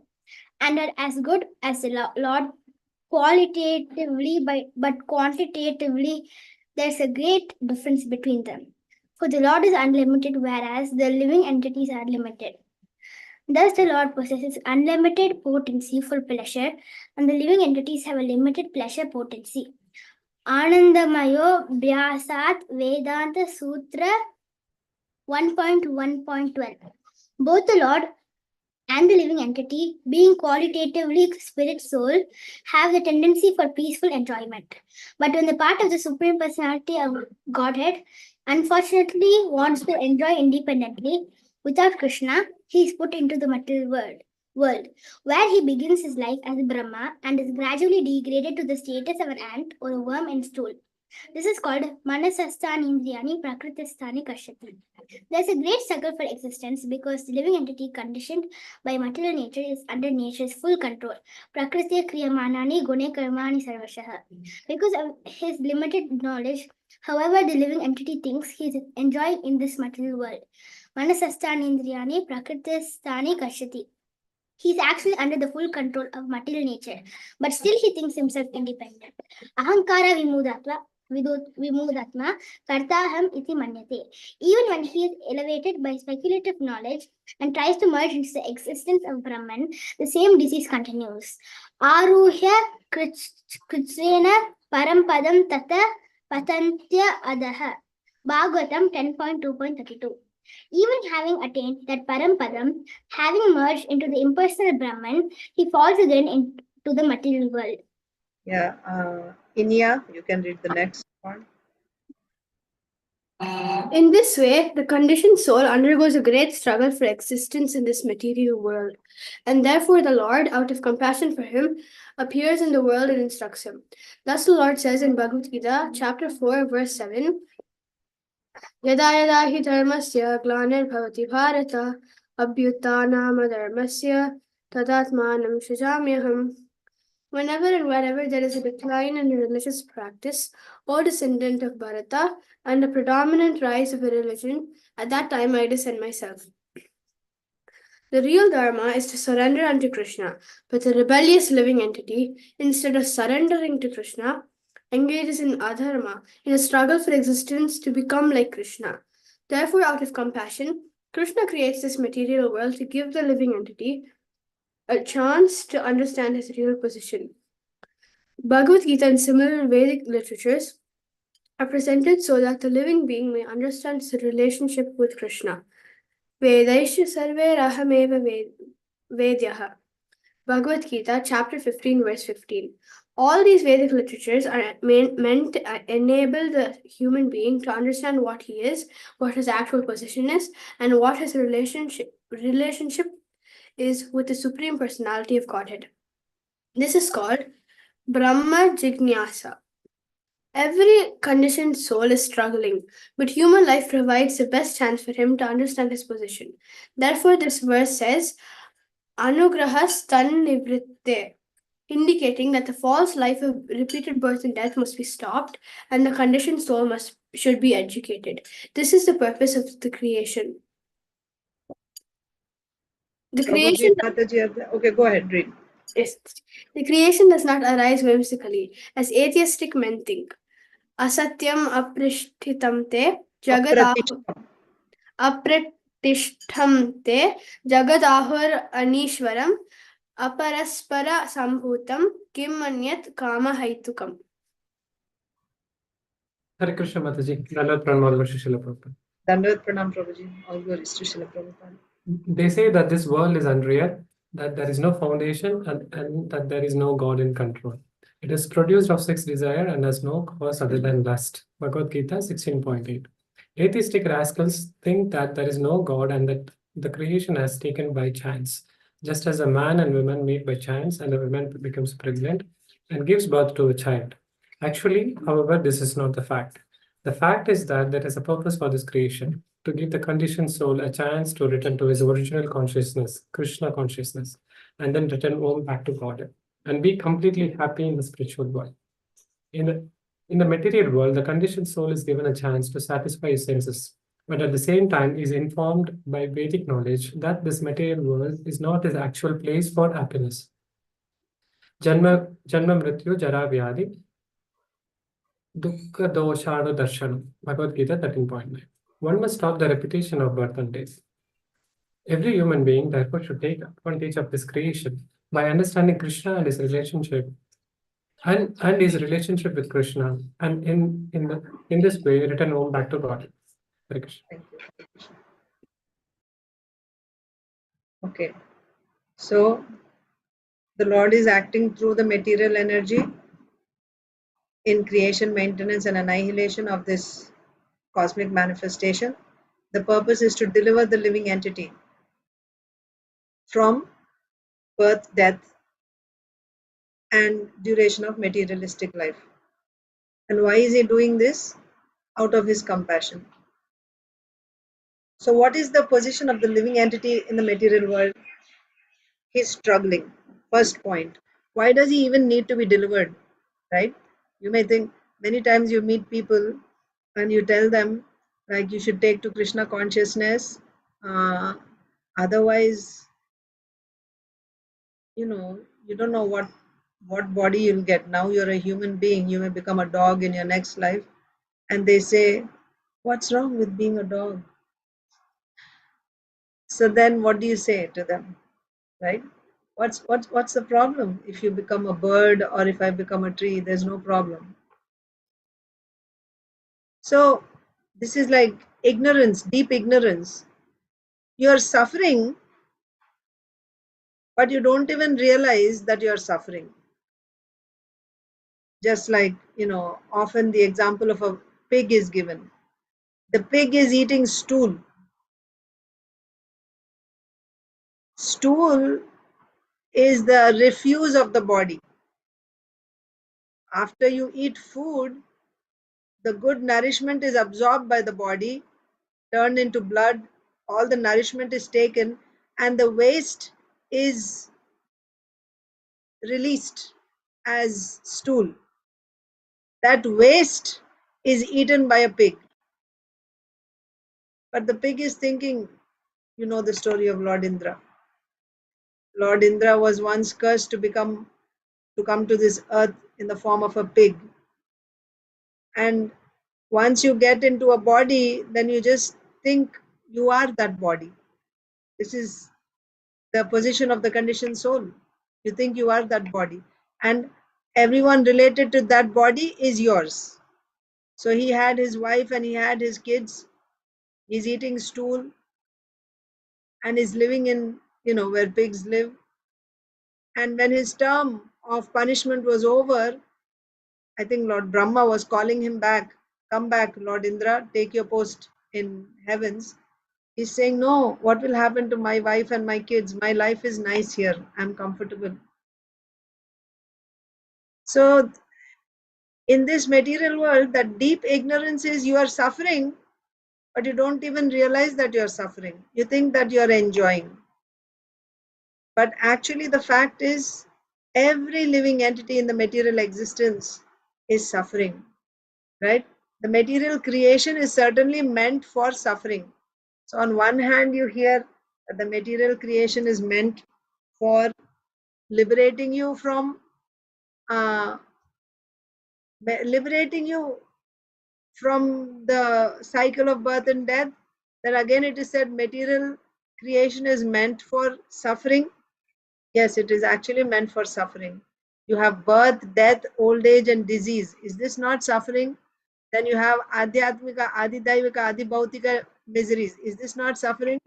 and are as good as the Lord qualitatively, but quantitatively, there's a great difference between them. For the Lord is unlimited, whereas the living entities are limited. Thus, the Lord possesses unlimited potency for pleasure, and the living entities have a limited pleasure potency. Anandamayo Vyasat Vedanta Sutra 1.1.12. Both the Lord and the living entity, being qualitatively spirit soul, have the tendency for peaceful enjoyment. But when the part of the Supreme Personality of Godhead unfortunately wants to enjoy independently without Krishna, he is put into the material world, where he begins his life as Brahma and is gradually degraded to the status of an ant or a worm in stool. This is called Manasasthani Indriyani Prakritasthani Kashyati. There is a great struggle for existence because the living entity conditioned by material nature is under nature's full control. Prakriti Kriyamanani Gune Karmani Sarvashaha. Because of his limited knowledge, however, the living entity thinks he is enjoying in this material world. Manasasthani Indriyani Prakritasthani Kashyati. He is actually under the full control of material nature, but still he thinks himself independent. Ahankara vimudatma kartaham iti manyate. Even when he is elevated by speculative knowledge and tries to merge into the existence of Brahman, the same disease continues. Aruhya kritsena parampadam tata patantya adaha. Bhagavatam 10.2.32. Even having attained that Parampadam, having merged into the impersonal Brahman, he falls again into the material world. Yeah, Inya, you can read the next one. In this way, the conditioned soul undergoes a great struggle for existence in this material world, and therefore the Lord, out of compassion for him, appears in the world and instructs him. Thus the Lord says in Bhagavad Gita, chapter 4, verse 7, Yada yada hi dharmasya glanir bharata abhyutanama dharmasya tadatmanam shajamyaham. Whenever and wherever there is a decline in religious practice, O descendant of Bharata, and a predominant rise of a religion, at that time I descend myself. The real Dharma is to surrender unto Krishna, but the rebellious living entity, instead of surrendering to Krishna, engages in adharma, in a struggle for existence to become like Krishna. Therefore, out of compassion, Krishna creates this material world to give the living entity a chance to understand his real position. Bhagavad Gita and similar Vedic literatures are presented so that the living being may understand his relationship with Krishna. Vedaisha sarve rahameva vedyaha. Bhagavad Gita, chapter 15, verse 15. All these Vedic literatures are meant to enable the human being to understand what he is, what his actual position is, and what his relationship is with the Supreme Personality of Godhead. This is called Brahma Jignasa. Every conditioned soul is struggling, but human life provides the best chance for him to understand his position. Therefore, this verse says, Anugrahas tan nivritte, indicating that the false life of repeated birth and death must be stopped, and the conditioned soul should be educated. This is the purpose of the creation. The creation. Okay, go ahead, read. Yes. The creation does not arise whimsically, as atheistic men think. Asatyam aprishtitam te apratishtham te jagadahur anishwaram aparaspara sambhutam kim manyat kama haitukam. Hare Krishna Mataji. Dandavat Pranam all glories to Srila Prabhupada. Dandavat Pranam Prabhuji. All glories to Srila Prabhupada. They say that this world is unreal, that there is no foundation, and that there is no God in control. It is produced of sex desire and has no cause other than lust. Bhagavad Gita 16.8. Atheistic rascals think that there is no God and that the creation has taken by chance. Just as a man and woman meet by chance and a woman becomes pregnant and gives birth to a child. Actually, however, this is not the fact. The fact is that there is a purpose for this creation, to give the conditioned soul a chance to return to his original consciousness, Krishna consciousness, and then return home back to God and be completely happy in the spiritual world. In the material world, the conditioned soul is given a chance to satisfy his senses, but at the same time is informed by Vedic knowledge that this material world is not his actual place for happiness. Janma Mrityu Jara Vyadi Dukkha Doshana Darshanam. Bhagavad Gita 13.9. One must stop the repetition of birth and death. Every human being, therefore, should take advantage of this creation by understanding Krishna and his relationship and his relationship with Krishna, and in this way return home back to God. Hare Krishna. Thank you. Okay. So the Lord is acting through the material energy in creation, maintenance, and annihilation of this cosmic manifestation. The purpose is to deliver the living entity from birth, death, and duration of materialistic life. And why is he doing this? Out of his compassion. So what is the position of the living entity in the material world? He's struggling. First point. Why does he even need to be delivered? Right? You may think many times you meet people and you tell them like you should take to Krishna consciousness. Otherwise, you don't know what body you'll get. Now you're a human being. You may become a dog in your next life. And they say, what's wrong with being a dog? So then what do you say to them? Right? What's the problem? If you become a bird or if I become a tree, there's no problem. So this is like ignorance, deep ignorance. You're suffering, but you don't even realize that you're suffering. Just like, often the example of a pig is given. The pig is eating stool. Stool is the refuse of the body. After you eat food, the good nourishment is absorbed by the body, turned into blood, all the nourishment is taken, and the waste is released as stool. That waste is eaten by a pig. But the pig is thinking, you know the story of Lord Indra. Lord Indra was once cursed to come to this earth in the form of a pig. And once you get into a body, then you just think you are that body. This is the position of the conditioned soul. You think you are that body. And everyone related to that body is yours. So he had his wife and he had his kids. He's eating stool and is living in, where pigs live. And when his term of punishment was over, I think Lord Brahma was calling him back. Come back, Lord Indra, take your post in heavens. He's saying, no, what will happen to my wife and my kids? My life is nice here. I'm comfortable. So in this material world, that deep ignorance is you are suffering, but you don't even realize that you're suffering. You think that you're enjoying. But actually the fact is, every living entity in the material existence is suffering, right? The material creation is certainly meant for suffering. So on one hand, you hear that the material creation is meant for liberating you from the cycle of birth and death. Then again it is said material creation is meant for suffering. Yes, it is actually meant for suffering. You have birth, death, old age and disease. Is this not suffering? Then you have adhyatmika, adidaivika, adibhautika miseries. Is this not suffering?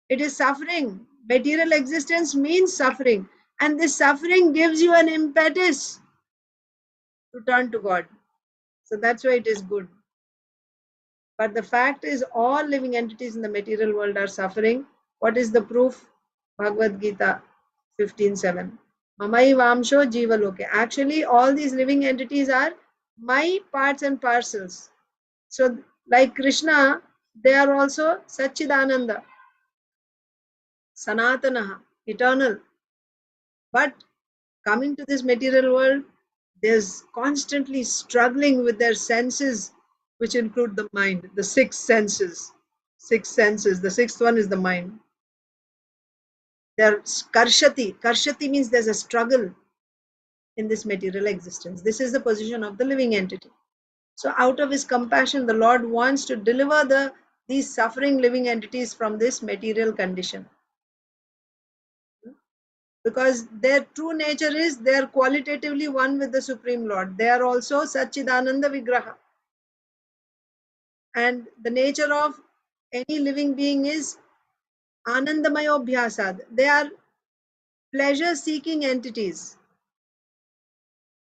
It is suffering. Material existence means suffering. And this suffering gives you an impetus to turn to God. So that's why it is good. But the fact is, all living entities in the material world are suffering. What is the proof? Bhagavad Gita 15:7. Mamai Vamsho Jiva Loke. Actually, all these living entities are my parts and parcels. So, like Krishna, they are also Satchidananda, Sanatanaha, eternal. But coming to this material world, there's constantly struggling with their senses, which include the mind, the six senses. Six senses. The sixth one is the mind. They're karshati. Karshati means there's a struggle in this material existence. This is the position of the living entity. So out of his compassion, the Lord wants to deliver the these suffering living entities from this material condition. Because their true nature is they are qualitatively one with the Supreme Lord. They are also Satchidananda Vigraha. And the nature of any living being is Anandamayo Bhyasad. They are pleasure seeking entities.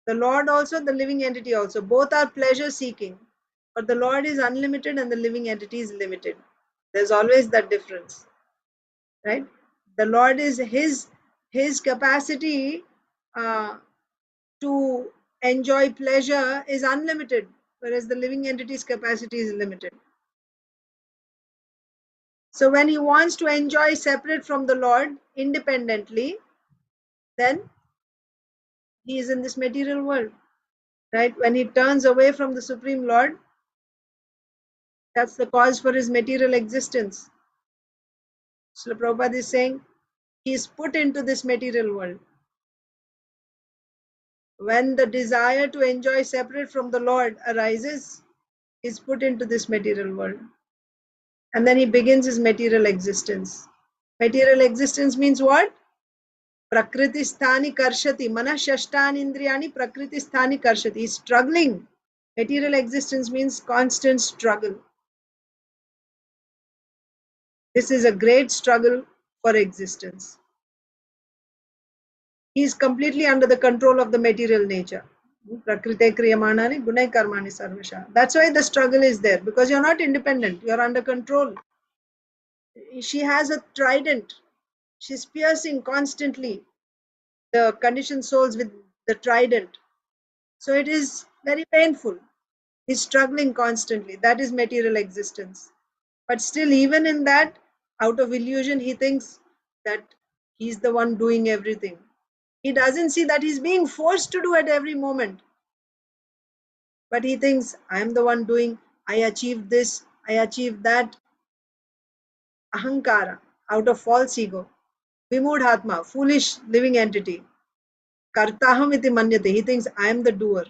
The Lord also, the living entity also. Both are pleasure seeking. But the Lord is unlimited and the living entity is limited. There's always that difference. Right? The Lord is his capacity to enjoy pleasure is unlimited, whereas the living entity's capacity is limited. So when he wants to enjoy separate from the Lord independently, then he is in this material world. Right? When he turns away from the Supreme Lord, that's the cause for his material existence. Srila Prabhupada is saying he is put into this material world. When the desire to enjoy separate from the Lord arises, he is put into this material world. And then he begins his material existence. Material existence means what? Prakriti sthani karshati. Mana shashtani indriyani prakriti sthani karshati. He's struggling. Material existence means constant struggle. This is a great struggle for existence. He is completely under the control of the material nature. Prakrite kriyamanani gunai karmani sarvasha. That's why the struggle is there, because you're not independent, you're under control. She has a trident. She's piercing constantly the conditioned souls with the trident. So it is very painful. He's struggling constantly. That is material existence. But still, even in that, out of illusion, he thinks that he's the one doing everything. He doesn't see that he's being forced to do at every moment. But he thinks, I am the one doing, I achieved this, I achieved that. Ahankara, out of false ego. Vimudhatma, foolish living entity. Kartaham iti manyate, he thinks, I am the doer.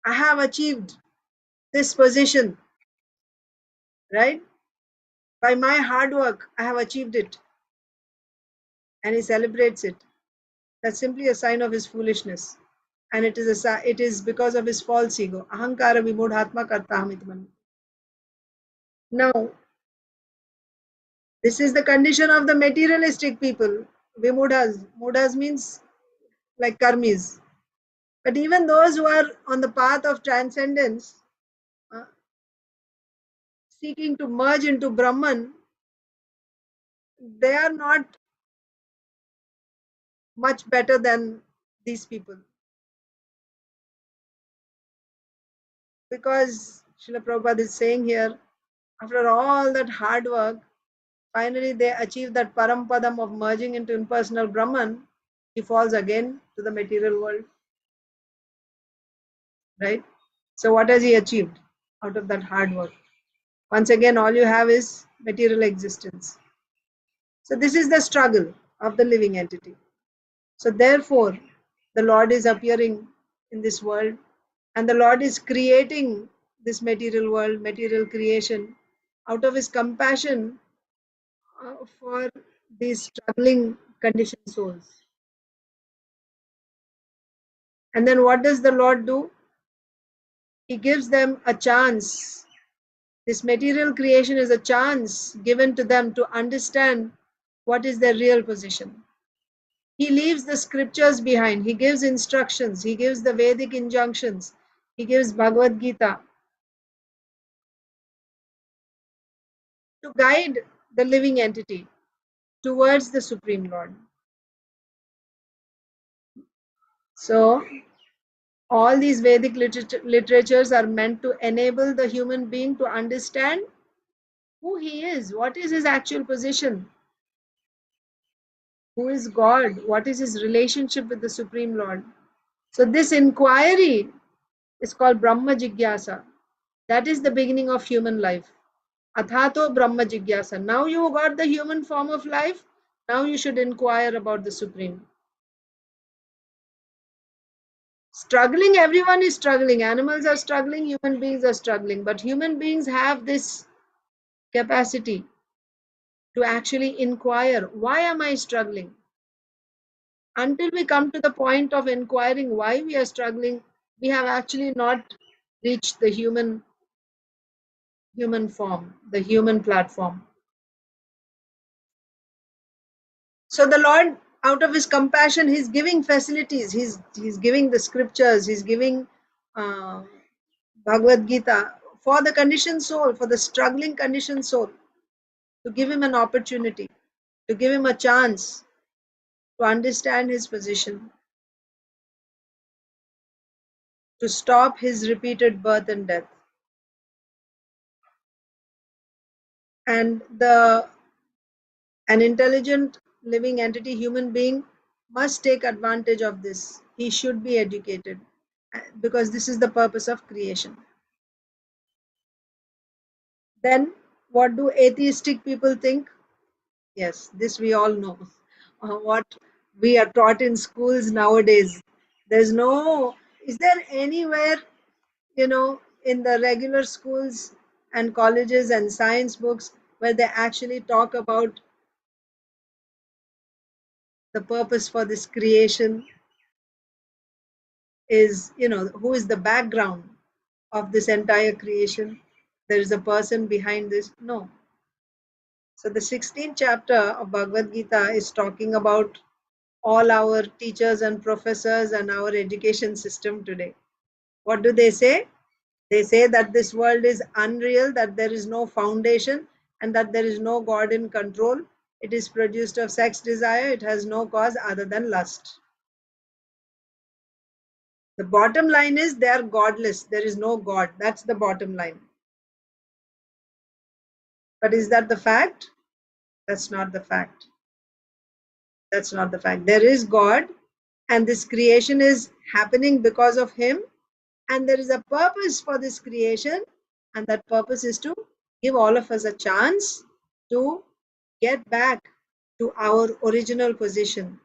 I have achieved this position, right? By my hard work, I have achieved it. And he celebrates it. That's simply a sign of his foolishness. And it is because of his false ego. Ahankara vimudhatma kartaham iti manyate. Now, this is the condition of the materialistic people. Vimudhas. Mudhas means like karmis. But even those who are on the path of transcendence, seeking to merge into Brahman, they are not much better than these people. Because Srila Prabhupada is saying here, after all that hard work, finally they achieve that parampadam of merging into impersonal Brahman, he falls again to the material world. Right? So what has he achieved out of that hard work? Once again, all you have is material existence. So this is the struggle of the living entity. So therefore, the Lord is appearing in this world, and the Lord is creating this material world, material creation, out of his compassion for these struggling conditioned souls. And then what does the Lord do? He gives them a chance. This material creation is a chance given to them to understand what is their real position. He leaves the scriptures behind. He gives instructions. He gives the Vedic injunctions. He gives Bhagavad Gita to guide the living entity towards the Supreme Lord. So, all these Vedic literatures are meant to enable the human being to understand who he is, what is his actual position, who is God, what is his relationship with the Supreme Lord. So, this inquiry is called Brahma Jigyasa. That is the beginning of human life. Athato Brahma Jigyasa. Now you got the human form of life. Now you should inquire about the Supreme. Struggling, everyone is struggling. Animals are struggling, human beings are struggling. But human beings have this capacity to actually inquire, why am I struggling? Until we come to the point of inquiring why we are struggling, we have actually not reached the human form, the human platform. So the Lord, out of his compassion, he's giving facilities. He's giving the scriptures. He's giving Bhagavad Gita for the conditioned soul, for the struggling conditioned soul, to give him an opportunity, to give him a chance to understand his position, to stop his repeated birth and death. And an intelligent living entity, human being, must take advantage of this. He should be educated, because this is the purpose of creation. Then what do atheistic people think? Yes, this we all know. What we are taught in schools nowadays. Is there anywhere, in the regular schools and colleges and science books where they actually talk about the purpose for this creation is, who is the background of this entire creation? There is a person behind this? No. So the 16th chapter of Bhagavad Gita is talking about all our teachers and professors and our education system today. What do they say? They say that this world is unreal, that there is no foundation, and that there is no God in control. It is produced of sex desire. It has no cause other than lust. The bottom line is they are godless. There is no God. That's the bottom line. But is that the fact? That's not the fact. That's not the fact. There is God, and this creation is happening because of him, and there is a purpose for this creation, and that purpose is to give all of us a chance to get back to our original position,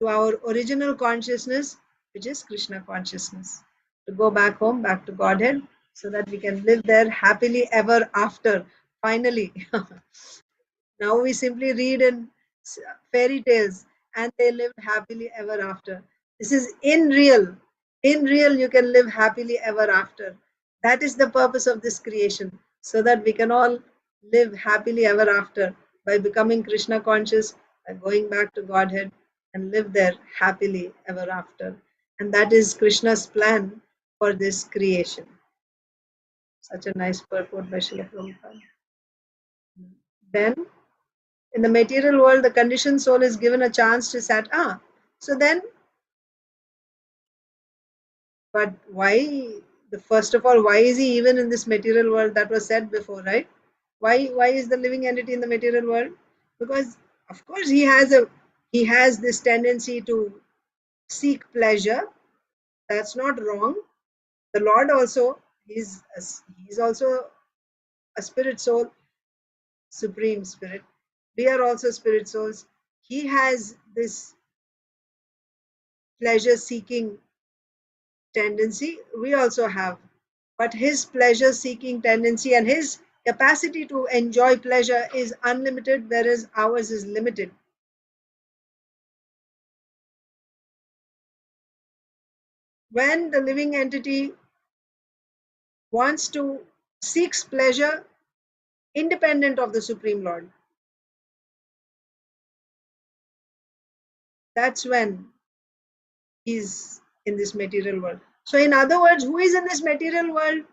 to our original consciousness, which is Krishna consciousness, to go back home, back to Godhead, so that we can live there happily ever after, finally. Now we simply read in fairy tales and they lived happily ever after. This is in real. In real, you can live happily ever after. That is the purpose of this creation, so that we can all live happily ever after by becoming Krishna conscious, by going back to Godhead and live there happily ever after. And that is Krishna's plan for this creation. Such a nice purport by Srila Prabhupada. Then in the material world, the conditioned soul is given a chance to so then, but why, first of all, why is he even in this material world? That was said before, right? Why is the living entity in the material world? Because of course he has this tendency to seek pleasure. That's not wrong. The Lord also, he's also a spirit soul, supreme spirit. We are also spirit souls. He has this pleasure seeking tendency, we also have, but his pleasure seeking tendency and his capacity to enjoy pleasure is unlimited, whereas ours is limited. When the living entity wants to seeks pleasure independent of the Supreme Lord, that's when he's in this material world. So in other words, who is in this material world?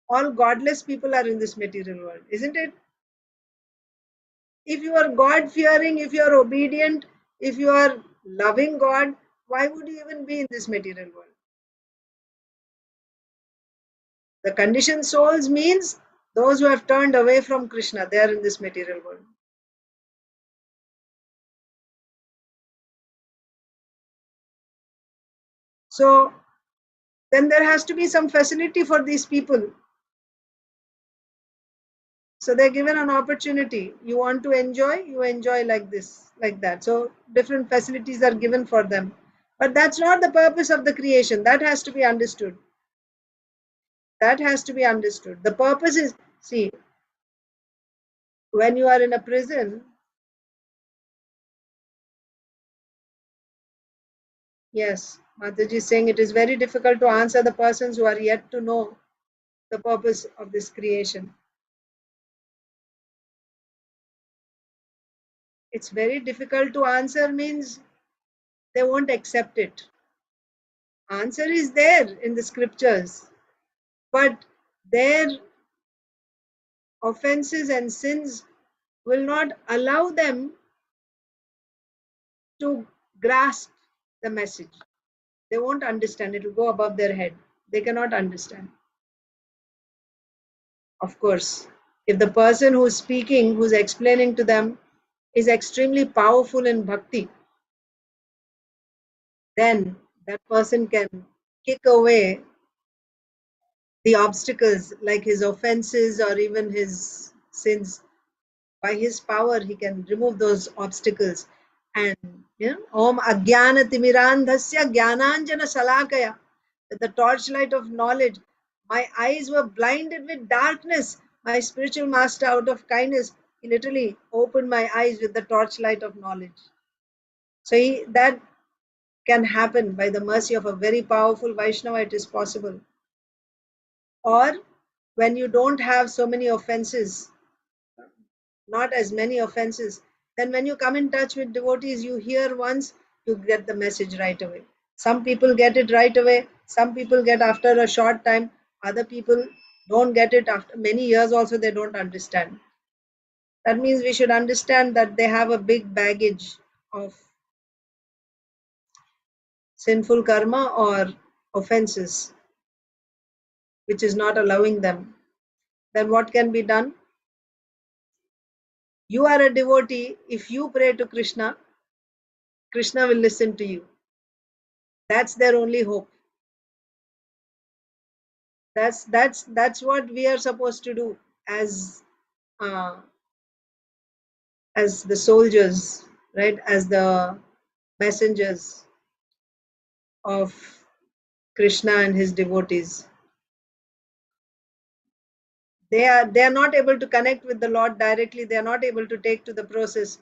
All godless people are in this material world, isn't it? If you are God fearing, if you are obedient, if you are loving God, why would you even be in this material world? The conditioned souls means those who have turned away from Krishna, they are in this material world. So then there has to be some facility for these people. So they're given an opportunity. You want to enjoy, you enjoy like this, like that. So different facilities are given for them. But that's not the purpose of the creation. That has to be understood. That has to be understood. The purpose is, See, when you are in a prison, yes, Mataji is saying it is very difficult to answer the persons who are yet to know the purpose of this creation. It's very difficult to answer means they won't accept it. Answer is there in the scriptures, but their offenses and sins will not allow them to grasp the message. They won't understand. It will go above their head. They cannot understand. Of course, if the person who's speaking, who's explaining to them, is extremely powerful in bhakti, then that person can kick away the obstacles like his offenses or even his sins. By his power, he can remove those obstacles. And Om Ajnana Timirandhasya Jnananjana Salakaya, the torchlight of knowledge. My eyes were blinded with darkness. My spiritual master, out of kindness, he literally opened my eyes with the torchlight of knowledge. So that can happen by the mercy of a very powerful Vaishnava. It is possible. Or when you don't have so many offenses, not as many offenses, then when you come in touch with devotees, you hear once, you get the message right away. Some people get it right away, some people get after a short time, other people don't get it after many years also, they don't understand. That means we should understand that they have a big baggage of sinful karma or offenses, which is not allowing them. Then what can be done? You are a devotee. If you pray to Krishna, Krishna will listen to you. That's their only hope. That's what we are supposed to do as the soldiers, right? As the messengers of Krishna and his devotees. They are not able to connect with the Lord directly. They are not able to take to the process.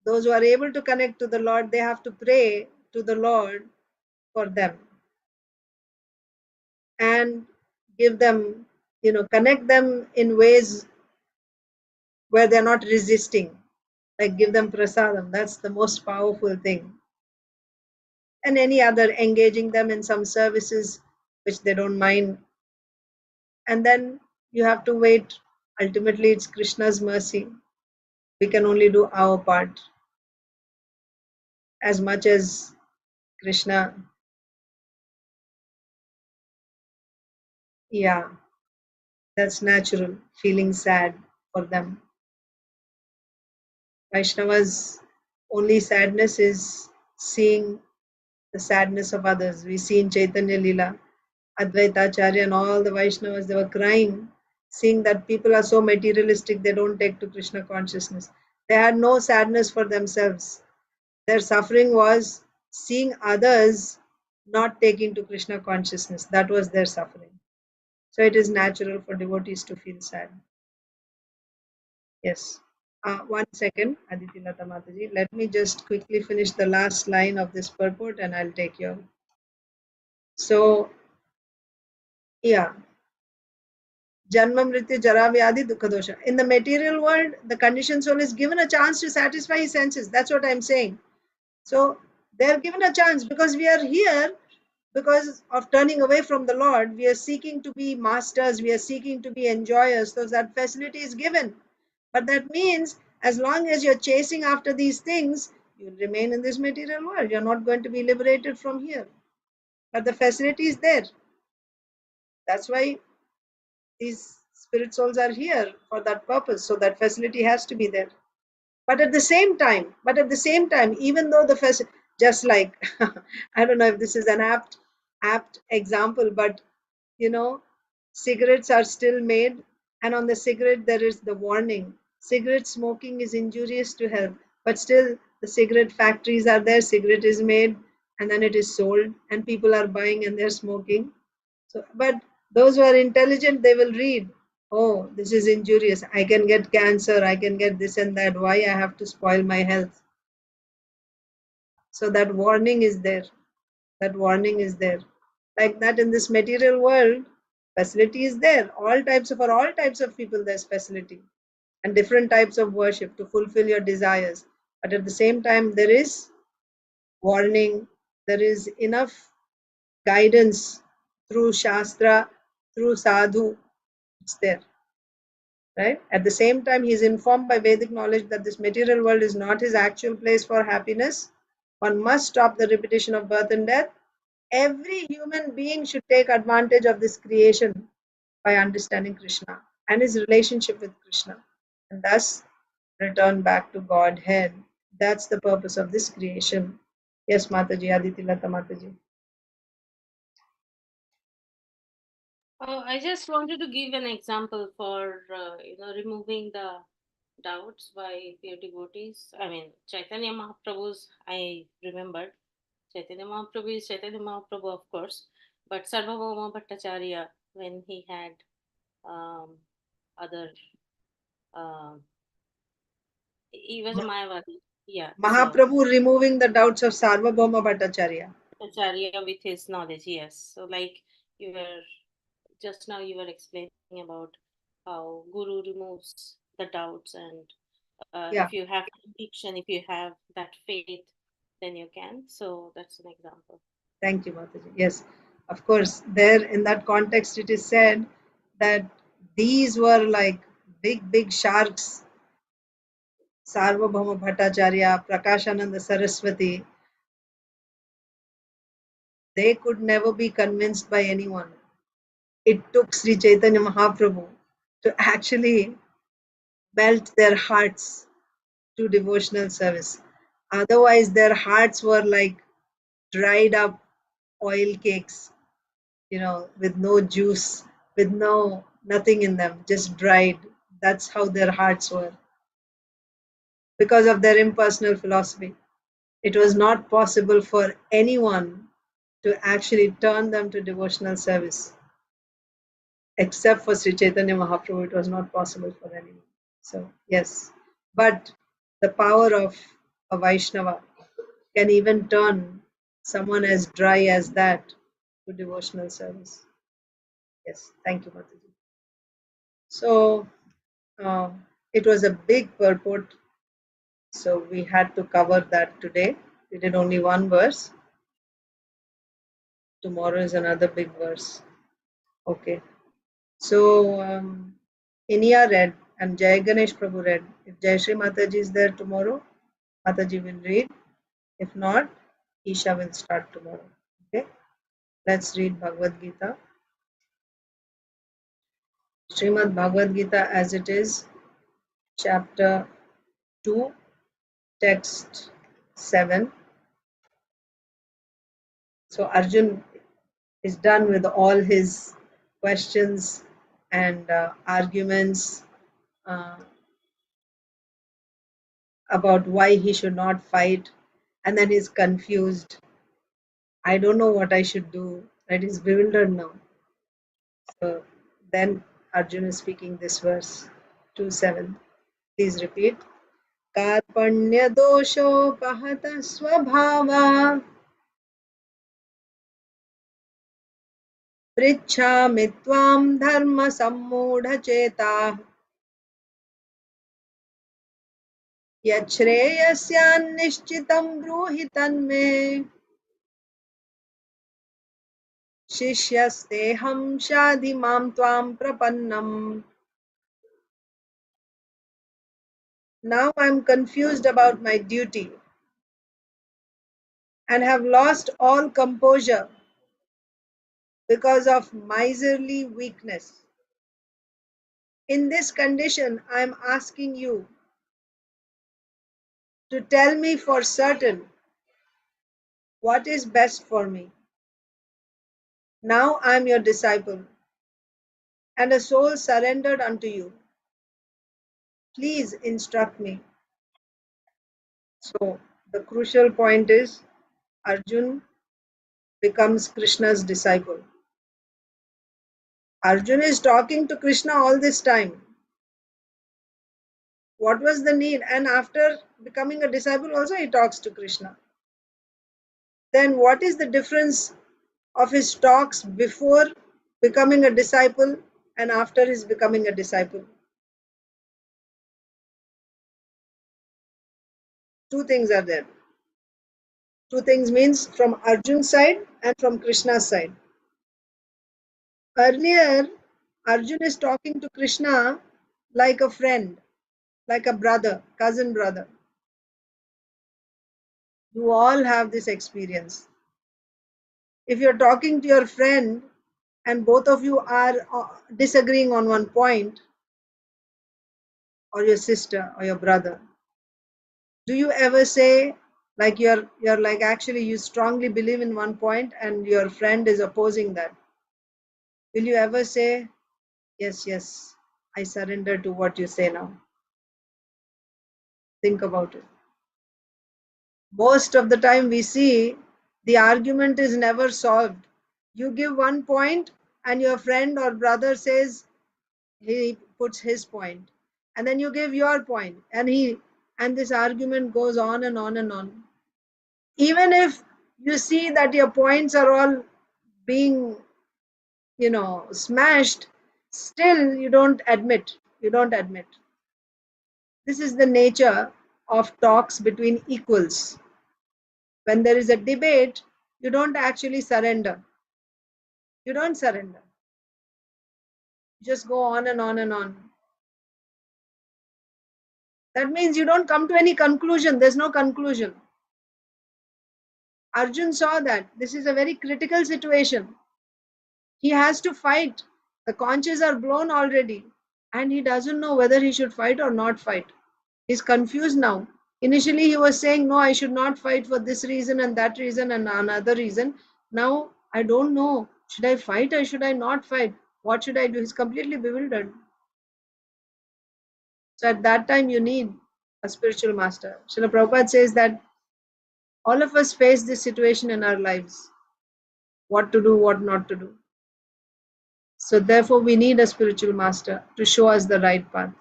Those who are able to connect to the Lord, they have to pray to the Lord for them and give them, connect them in ways where they're not resisting, like give them prasadam. That's the most powerful thing. And any other, engaging them in some services which they don't mind. And then you have to wait. Ultimately, it's Krishna's mercy. We can only do our part. As much as Krishna, yeah, that's natural, feeling sad for them. Vaishnava's only sadness is seeing the sadness of others. We see in Chaitanya Lila, Advaitacharya and all the Vaishnavas, they were crying, seeing that people are so materialistic, they don't take to Krishna consciousness. They had no sadness for themselves. Their suffering was seeing others not taking to Krishna consciousness. That was their suffering. So it is natural for devotees to feel sad. Yes. 1 second, Aditi Lata Mataji. Let me just quickly finish the last line of this purport and I'll take your. So, yeah. Janma Mrityu Jara Vyadhi Dukha Dosha. In the material world, the conditioned soul is given a chance to satisfy his senses. That's what I'm saying. So, they're given a chance because we are here because of turning away from the Lord. We are seeking to be masters. We are seeking to be enjoyers. So, that facility is given. But that means as long as you're chasing after these things, you'll remain in this material world. You're not going to be liberated from here. But the facility is there. That's why these spirit souls are here for that purpose. So that facility has to be there. But at the same time, even though the facility, just like, I don't know if this is an apt example, but cigarettes are still made, and on the cigarette there is the warning: cigarette smoking is injurious to health. But still, the cigarette factories are there, cigarette is made, and then it is sold, and people are buying and they're smoking. So, but those who are intelligent, they will read Oh, this is injurious. I can get cancer. I can get this and that. Why I have to spoil my health? So that warning is there. That warning is there. Like that in this material world, facility is there. For all types of people, there's facility and different types of worship to fulfill your desires. But at the same time, there is warning. There is enough guidance through Shastra, through Sadhu. It's there. Right? At the same time, he is informed by Vedic knowledge that this material world is not his actual place for happiness. One must stop the repetition of birth and death. Every human being should take advantage of this creation by understanding Krishna and his relationship with Krishna, and thus return back to Godhead. That's the purpose of this creation. Yes, Mataji, Aditi Lata Mataji. I just wanted to give an example for removing the doubts by your devotees. I mean, Chaitanya Mahaprabhu's, I remembered. Chaitanya Mahaprabhu is Chaitanya Mahaprabhu, of course, but Sarvabhauma Bhattacharya, when he had other, um he was a Mayavadi. Yeah, so Mahaprabhu removing the doubts of Sarvabhauma Bhattacharya. Bhattacharya with his knowledge, yes. So, like you were just now, you were explaining about how Guru removes the doubts, and Yeah, if you have conviction, if you have that faith, then you can. So that's an example. thank you, Mataji. Yes, of course, there in that context, it is said that these were like big sharks. Sarvabhauma Bhattacharya, Prakashananda Saraswati, they could never be convinced by anyone. It took Sri Chaitanya Mahaprabhu to actually melt their hearts to devotional service. Otherwise, their hearts were like dried up oil cakes, with no juice, with nothing in them, just dried. That's how their hearts were. Because of their impersonal philosophy, it was not possible for anyone to actually turn them to devotional service. Except for Sri Chaitanya Mahaprabhu, it was not possible for anyone. So, yes. But the power of a Vaishnava can even turn someone as dry as that to devotional service. Yes, thank you, Mataji. So, it was a big purport, so we had to cover that today. We did only one verse. Tomorrow is another big verse. Okay. So, Inia read and Jai Ganesh Prabhu read. If Jai Shri Mataji is there tomorrow, Mataji will read. If not, Isha will start tomorrow. Okay. Let's read Bhagavad Gita. Srimad Bhagavad Gita as it is, chapter 2, text 7. So Arjun is done with all his questions and arguments about why he should not fight, and then he's confused. I don't know what I should do. Right? He's bewildered now. So then Arjun is speaking this verse 2:7. Please repeat. Karpanya doshopahata swabhava पृच्छामि त्वां धर्मसम्मूढचेताः यच्छ्रेयस्यान्निश्चितं ब्रूहि तन्मे शिष्यस्तेऽहं शाधि मां त्वां प्रपन्नम्. Now I'm confused about my duty and have lost all composure because of miserly weakness. In this condition, I'm asking you to tell me for certain what is best for me. Now I'm your disciple and a soul surrendered unto you. Please instruct me. So the crucial point is Arjun becomes Krishna's disciple. Arjuna is talking to Krishna all this time. What was the need? And after becoming a disciple also he talks to Krishna. Then what is the difference of his talks before becoming a disciple and after his becoming a disciple? Two things are there. Two things means from Arjun's side and from Krishna's side. Earlier, Arjun is talking to Krishna like a friend, like a brother, cousin brother. You all have this experience. If you're talking to your friend and both of you are disagreeing on one point, or your sister or your brother, do you ever say, like you're like actually you strongly believe in one point and your friend is opposing that? Will you ever say, yes, I surrender to what you say now? Think about it. Most of the time we see the argument is never solved. You give one point and your friend or brother says, he puts his point, and then you give your point, and this argument goes on and on and on. Even if you see that your points are all being smashed, still you don't admit. This is the nature of talks between equals. When there is a debate, you don't actually surrender. You don't surrender. You just go on and on and on. That means you don't come to any conclusion. There's no conclusion. Arjun saw that this is a very critical situation. He has to fight. The conches are blown already, and he doesn't know whether he should fight or not fight. He's confused now. Initially, he was saying, no, I should not fight for this reason and that reason and another reason. Now, I don't know. Should I fight or should I not fight? What should I do? He's completely bewildered. So at that time, you need a spiritual master. Srila Prabhupada says that all of us face this situation in our lives. What to do, what not to do. So therefore, we need a spiritual master to show us the right path.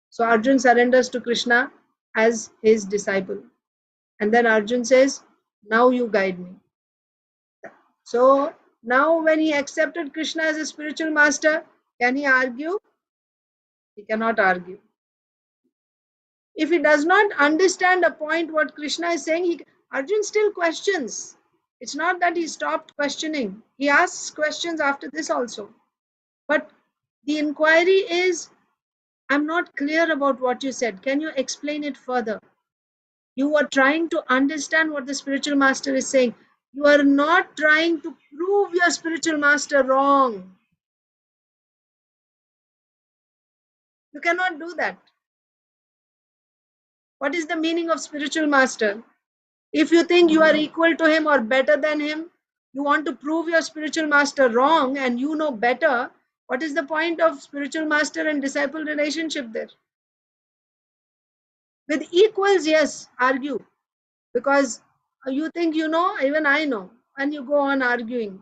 So Arjun surrenders to Krishna as his disciple. And then Arjun says, now you guide me. So now when he accepted Krishna as a spiritual master, can he argue? He cannot argue. If he does not understand a point what Krishna is saying, Arjun still questions. It's not that he stopped questioning. He asks questions after this also. But the inquiry is, I'm not clear about what you said. Can you explain it further? You are trying to understand what the spiritual master is saying. You are not trying to prove your spiritual master wrong. You cannot do that. What is the meaning of spiritual master? If you think you are equal to him or better than him, you want to prove your spiritual master wrong and you know better, what is the point of spiritual master and disciple relationship there? With equals, yes, argue. Because you think you know, even I know, and you go on arguing.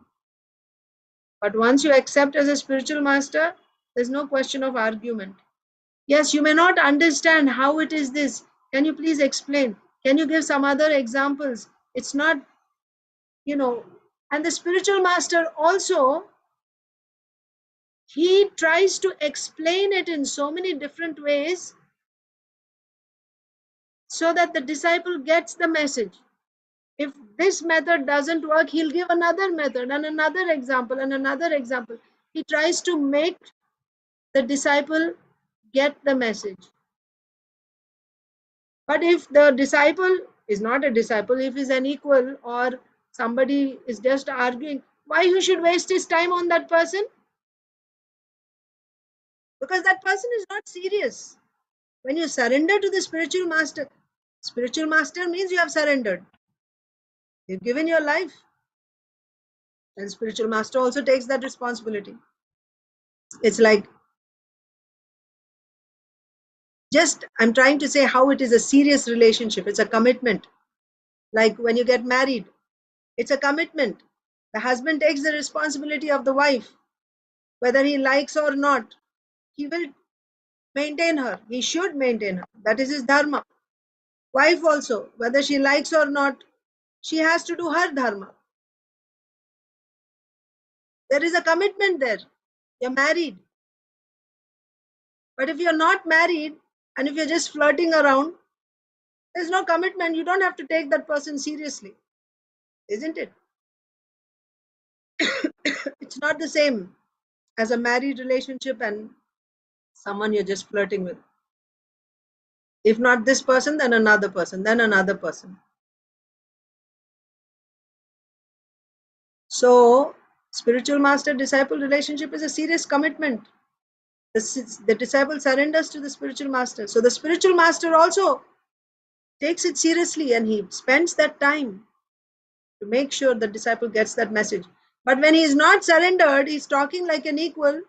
But once you accept as a spiritual master, there's no question of argument. Yes, you may not understand how it is this. Can you please explain? Can you give some other examples? It's not, and the spiritual master also, he tries to explain it in so many different ways so that the disciple gets the message. If this method doesn't work, he'll give another method and another example and another example. He tries to make the disciple get the message. But if the disciple is not a disciple, if he's an equal or somebody is just arguing, why you should waste his time on that person? Because that person is not serious. When you surrender to the spiritual master means you have surrendered. You've given your life. And spiritual master also takes that responsibility. It's like, I'm trying to say how it is a serious relationship. It's a commitment. Like when you get married, it's a commitment. The husband takes the responsibility of the wife. whether he likes or not, he will maintain her. He should maintain her. That is his dharma. Wife also, whether she likes or not, she has to do her dharma. There is a commitment there. You're married. But if you're not married and if you're just flirting around, there's no commitment. You don't have to take that person seriously, isn't it? It's not the same as a married relationship and someone you're just flirting with. If not this person, then another person, then another person. So, spiritual master disciple relationship is a serious commitment. The disciple surrenders to the spiritual master. So, the spiritual master also takes it seriously and he spends that time to make sure the disciple gets that message. But when he is not surrendered, he's talking like an equal.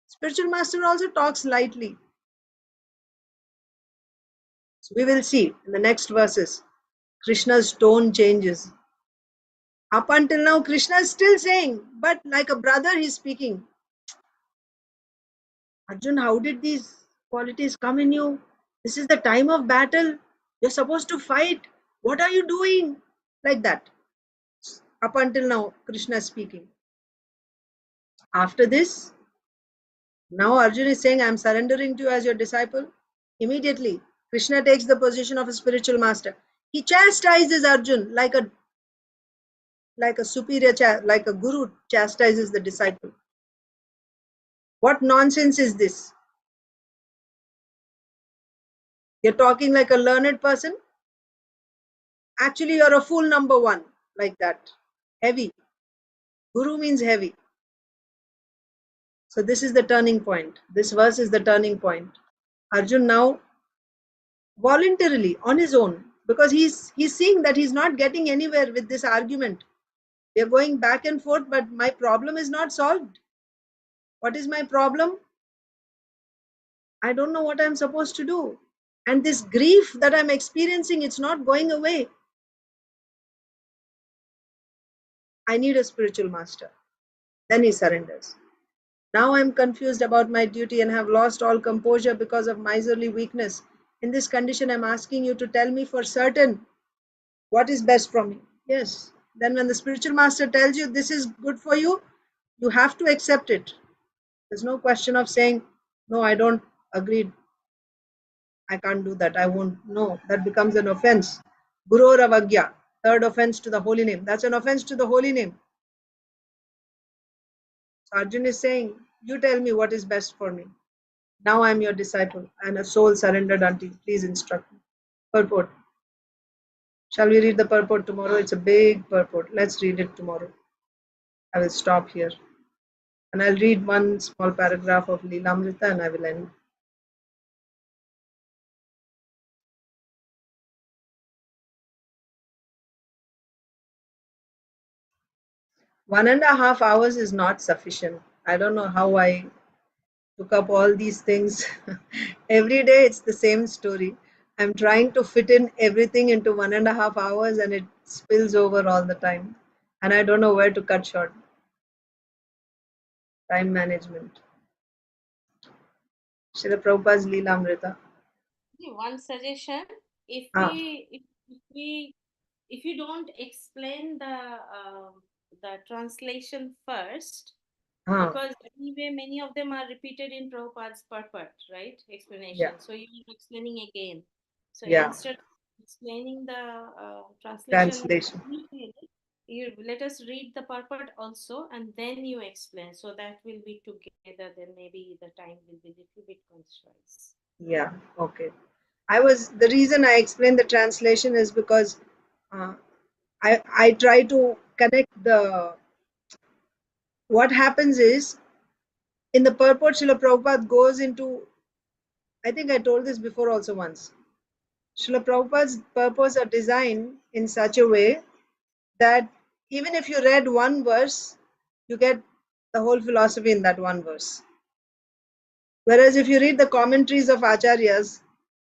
Spiritual master also talks lightly. So we will see in the next verses, Krishna's tone changes. Up until now, Krishna is still saying, but like a brother, he's speaking. Arjun, how did these qualities come in you? This is the time of battle. You're supposed to fight. What are you doing? Like that. Up until now, Krishna is speaking. After this, now Arjun is saying, I'm surrendering to you as your disciple. Immediately, Krishna takes the position of a spiritual master. He chastises Arjun like a superior, like a guru chastises the disciple. What nonsense is this? You're talking like a learned person. Actually, you're a fool number one, like that. Heavy. Guru means heavy. So this is the turning point. This verse is the turning point. Arjun now voluntarily on his own, because he's seeing that he's not getting anywhere with this argument. We are going back and forth, but my problem is not solved. What is my problem? I don't know what I'm supposed to do. And this grief that I'm experiencing, it's not going away. I need a spiritual master. Then he surrenders. Now I'm confused about my duty and have lost all composure because of miserly weakness. In this condition, I'm asking you to tell me for certain what is best for me. Yes. Then when the spiritual master tells you this is good for you, you have to accept it. There's no question of saying, no, I don't agree. I can't do that. I won't. No, that becomes an offense. Guru Ravagya, third offense to the holy name. That's an offense to the holy name. So Arjun is saying, you tell me what is best for me. Now I am your disciple and a soul surrendered unto you. Please instruct me. Purport. Shall we read the purport tomorrow? It's a big purport. Let's read it tomorrow. I will stop here. And I'll read one small paragraph of Leelamrita and I will end. One and a half hours is not sufficient. I don't know how I took up all these things. Every day it's the same story. I'm trying to fit in everything into 1.5 hours and it spills over all the time. And I don't know where to cut short. Time management. Srila Prabhupada's Leelamrita. One suggestion: if Ah, we if you don't explain the translation first, ah, because anyway many of them are repeated in Prabhupada's purport, right? Explanation. yeah, So you're explaining again. So yeah. instead of explaining the translation, Translation. you let us read the purport also, and then you explain. So that will be together. Then maybe the time will be little bit concise. Yeah, okay. The reason I explained the translation is because uh, I try to connect what happens is in the purport Srila Prabhupada goes into, I think I told this before also once. Srila Prabhupada's purports are designed in such a way that even if you read one verse, you get the whole philosophy in that one verse. Whereas if you read the commentaries of acharyas,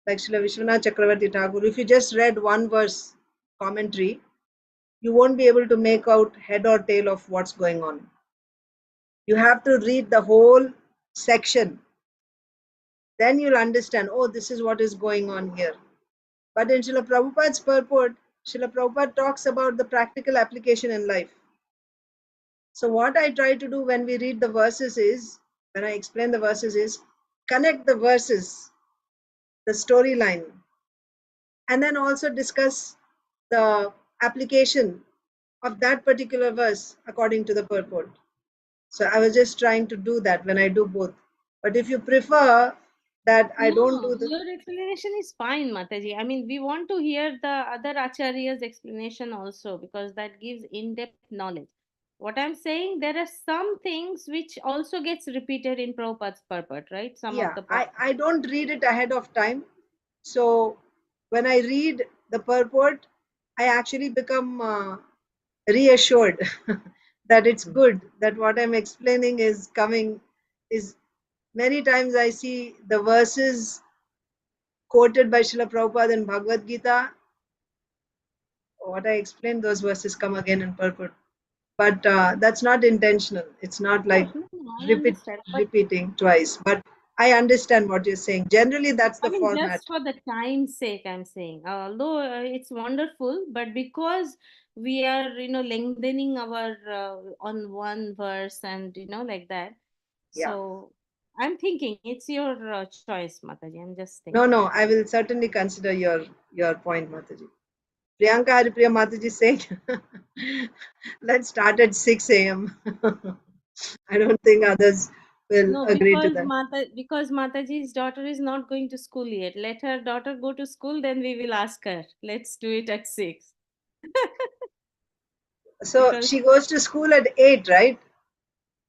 like Srila Vishwanath Chakravarti Thakur, if you just read one verse commentary, you won't be able to make out head or tail of what's going on. You have to read the whole section. Then you'll understand, oh, this is what is going on here. But in Srila Prabhupada's purport, Srila Prabhupada talks about the practical application in life. So what I try to do when we read the verses is, when I explain the verses is, connect the verses, the storyline, and then also discuss the application of that particular verse according to the purport. So I was just trying to do that when I do both. But if you prefer that I don't No, do the, your explanation is fine, Mataji. I mean, we want to hear the other Acharya's explanation also because that gives in-depth knowledge. What I'm saying, there are some things which also gets repeated in Prabhupada's purport, right? Some of yeah, the points. I don't read it ahead of time. So when I read the purport, I actually become reassured that it's good, that what I'm explaining is coming, is many times I see the verses quoted by Srila Prabhupada in Bhagavad Gita. What I explained, those verses come again in purport. But that's not intentional. It's not like Yes, no, I understand. But repeating twice. But I understand what you're saying. Generally, that's I the mean, format. just for the time's sake, I'm saying. Although it's wonderful, but because we are, lengthening our on one verse and like that. Yeah. So I'm thinking it's your choice, Mataji. I'm just No, thinking. no, I will certainly consider your point, Mataji. Priyanka Haripriya Mataji saying, let's start at 6 a.m. I don't think others will No, agree to that. because Mataji's daughter is not going to school yet. Let her daughter go to school, then we will ask her. Let's do it at 6. So Because she goes to school at 8, right?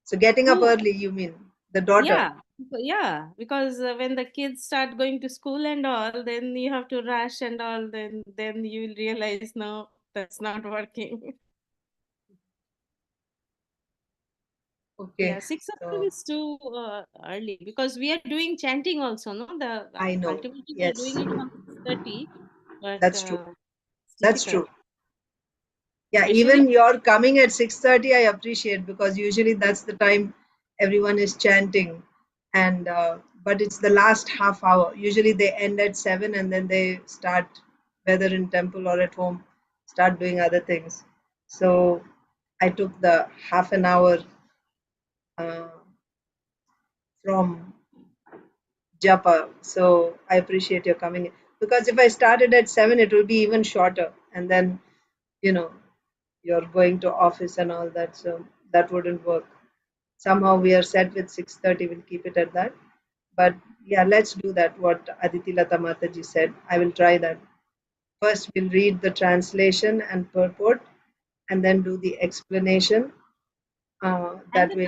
So getting up who? early, you mean the daughter? Yeah, because when the kids start going to school and all, then you have to rush and all. Then you will realize no, that's not working. Okay. Yeah, 6 o'clock So is too early because we are doing chanting also. No, the I know. ultimately we are Yes, doing it from 6:30, but that's true. it's That's difficult, true. Yeah, especially. even you're coming at 6:30, I appreciate, because usually that's the time everyone is chanting, and but it's the last half hour. Usually they end at 7 and then they start, whether in temple or at home, start doing other things. So I took the half an hour uh, from japa. So I appreciate your coming in, because if I started at 7, it will be even shorter, and then you know you're going to office and all that, so that wouldn't work. Somehow we are set with 6:30, we'll keep it at that. But yeah, let's do that, what Aditi Lata Mataji said. I will try that. First we'll read the translation and purport, and then do the explanation. And That the way.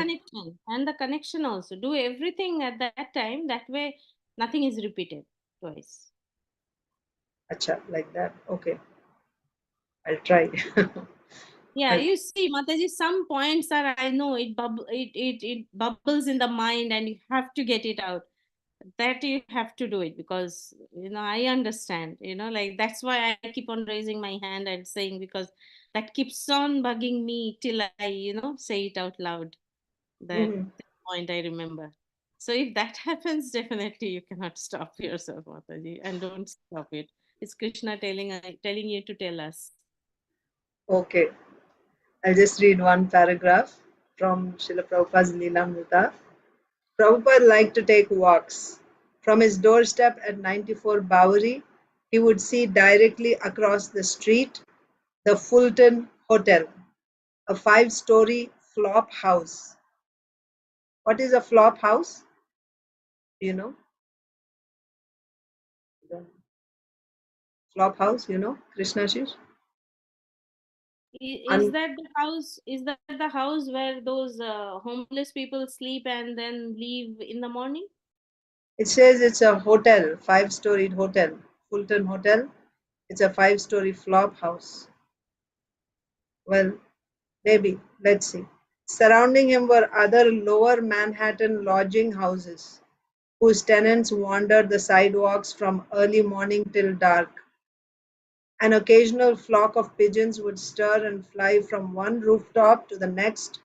connection, also. Do everything at that time. That way, nothing is repeated twice. Acha, like that. Okay, I'll try. Yeah, I'll, you see, Mataji, some points are I know it bubbles in the mind, and you have to get it out. That you have to do it because I understand. Like that's why I keep on raising my hand and saying because that keeps on bugging me till I say it out loud. That Mhm. point I remember. So if that happens, definitely you cannot stop yourself, Mataji, and don't stop it. It's Krishna telling you to tell us. Okay, I'll just read one paragraph from Srila Prabhupada's Leelamrita. Prabhupada liked to take walks. From his doorstep at 94 Bowery, he would see directly across the street the Fulton Hotel, a 5-story flop house. What is a flop house? Do you know? Flop house, Krishna Shish? Is that the house? Is that the house where those homeless people sleep and then leave in the morning? It says it's a hotel, 5-storied hotel, Fulton Hotel. It's a 5-story flop house. Well, maybe. Let's see. Surrounding him were other lower Manhattan lodging houses, whose tenants wandered the sidewalks from early morning till dark. An occasional flock of pigeons would stir and fly from one rooftop to the next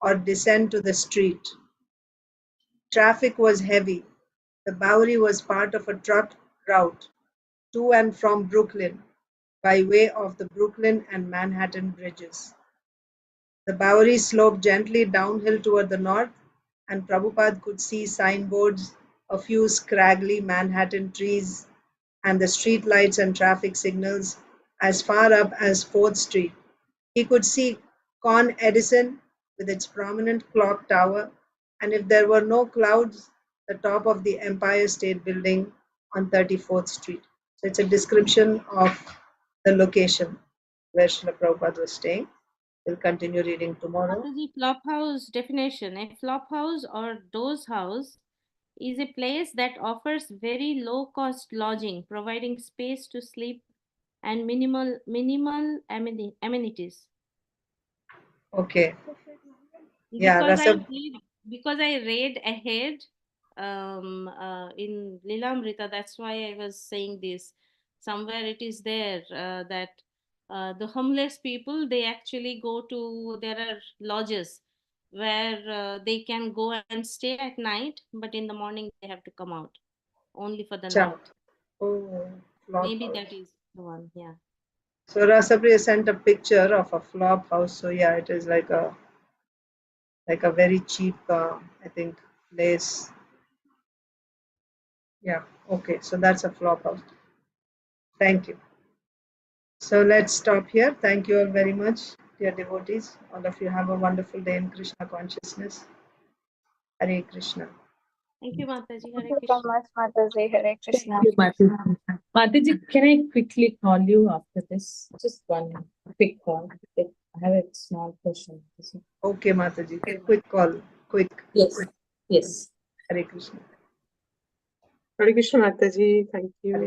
or descend to the street. Traffic was heavy. The Bowery was part of a truck route to and from Brooklyn by way of the Brooklyn and Manhattan bridges. The Bowery sloped gently downhill toward the north, and Prabhupada could see signboards, a few scraggly Manhattan trees, and the street lights and traffic signals as far up as 4th Street. He could see Con Edison with its prominent clock tower, and if there were no clouds, the top of the Empire State Building on 34th Street. So it's a description of the location where Srila Prabhupada was staying. We'll continue reading tomorrow. Mataji, flop house definition. A flop house or doze house is a place that offers very low cost lodging, providing space to sleep and minimal amenities. Okay. Because Rasa. I read ahead in Lilamrita, that's why I was saying this. Somewhere it is there that the homeless people, they actually go to, there are lodges where they can go and stay at night, but in the morning they have to come out only for the night. Oh, flop Maybe house. that is the one, yeah. So Rasapriya sent a picture of a flop house. So yeah, it is like a very cheap, I think, place. Yeah. Okay. So that's a flop house. Thank you. So let's stop here. Thank you all very much, dear devotees. All of you have a wonderful day in Krishna consciousness. Hare Krishna. Thank you, Mataji. Hare Thank you Krishna. so much, Mataji. Hare Krishna. Thank you, Mataji. Mataji, can I quickly call you after this? Just one quick call. I have a small question. Okay, Mataji. Quick call. Quick. Yes. Hare Krishna. Hare Krishna, Mataji. Thank you. Hare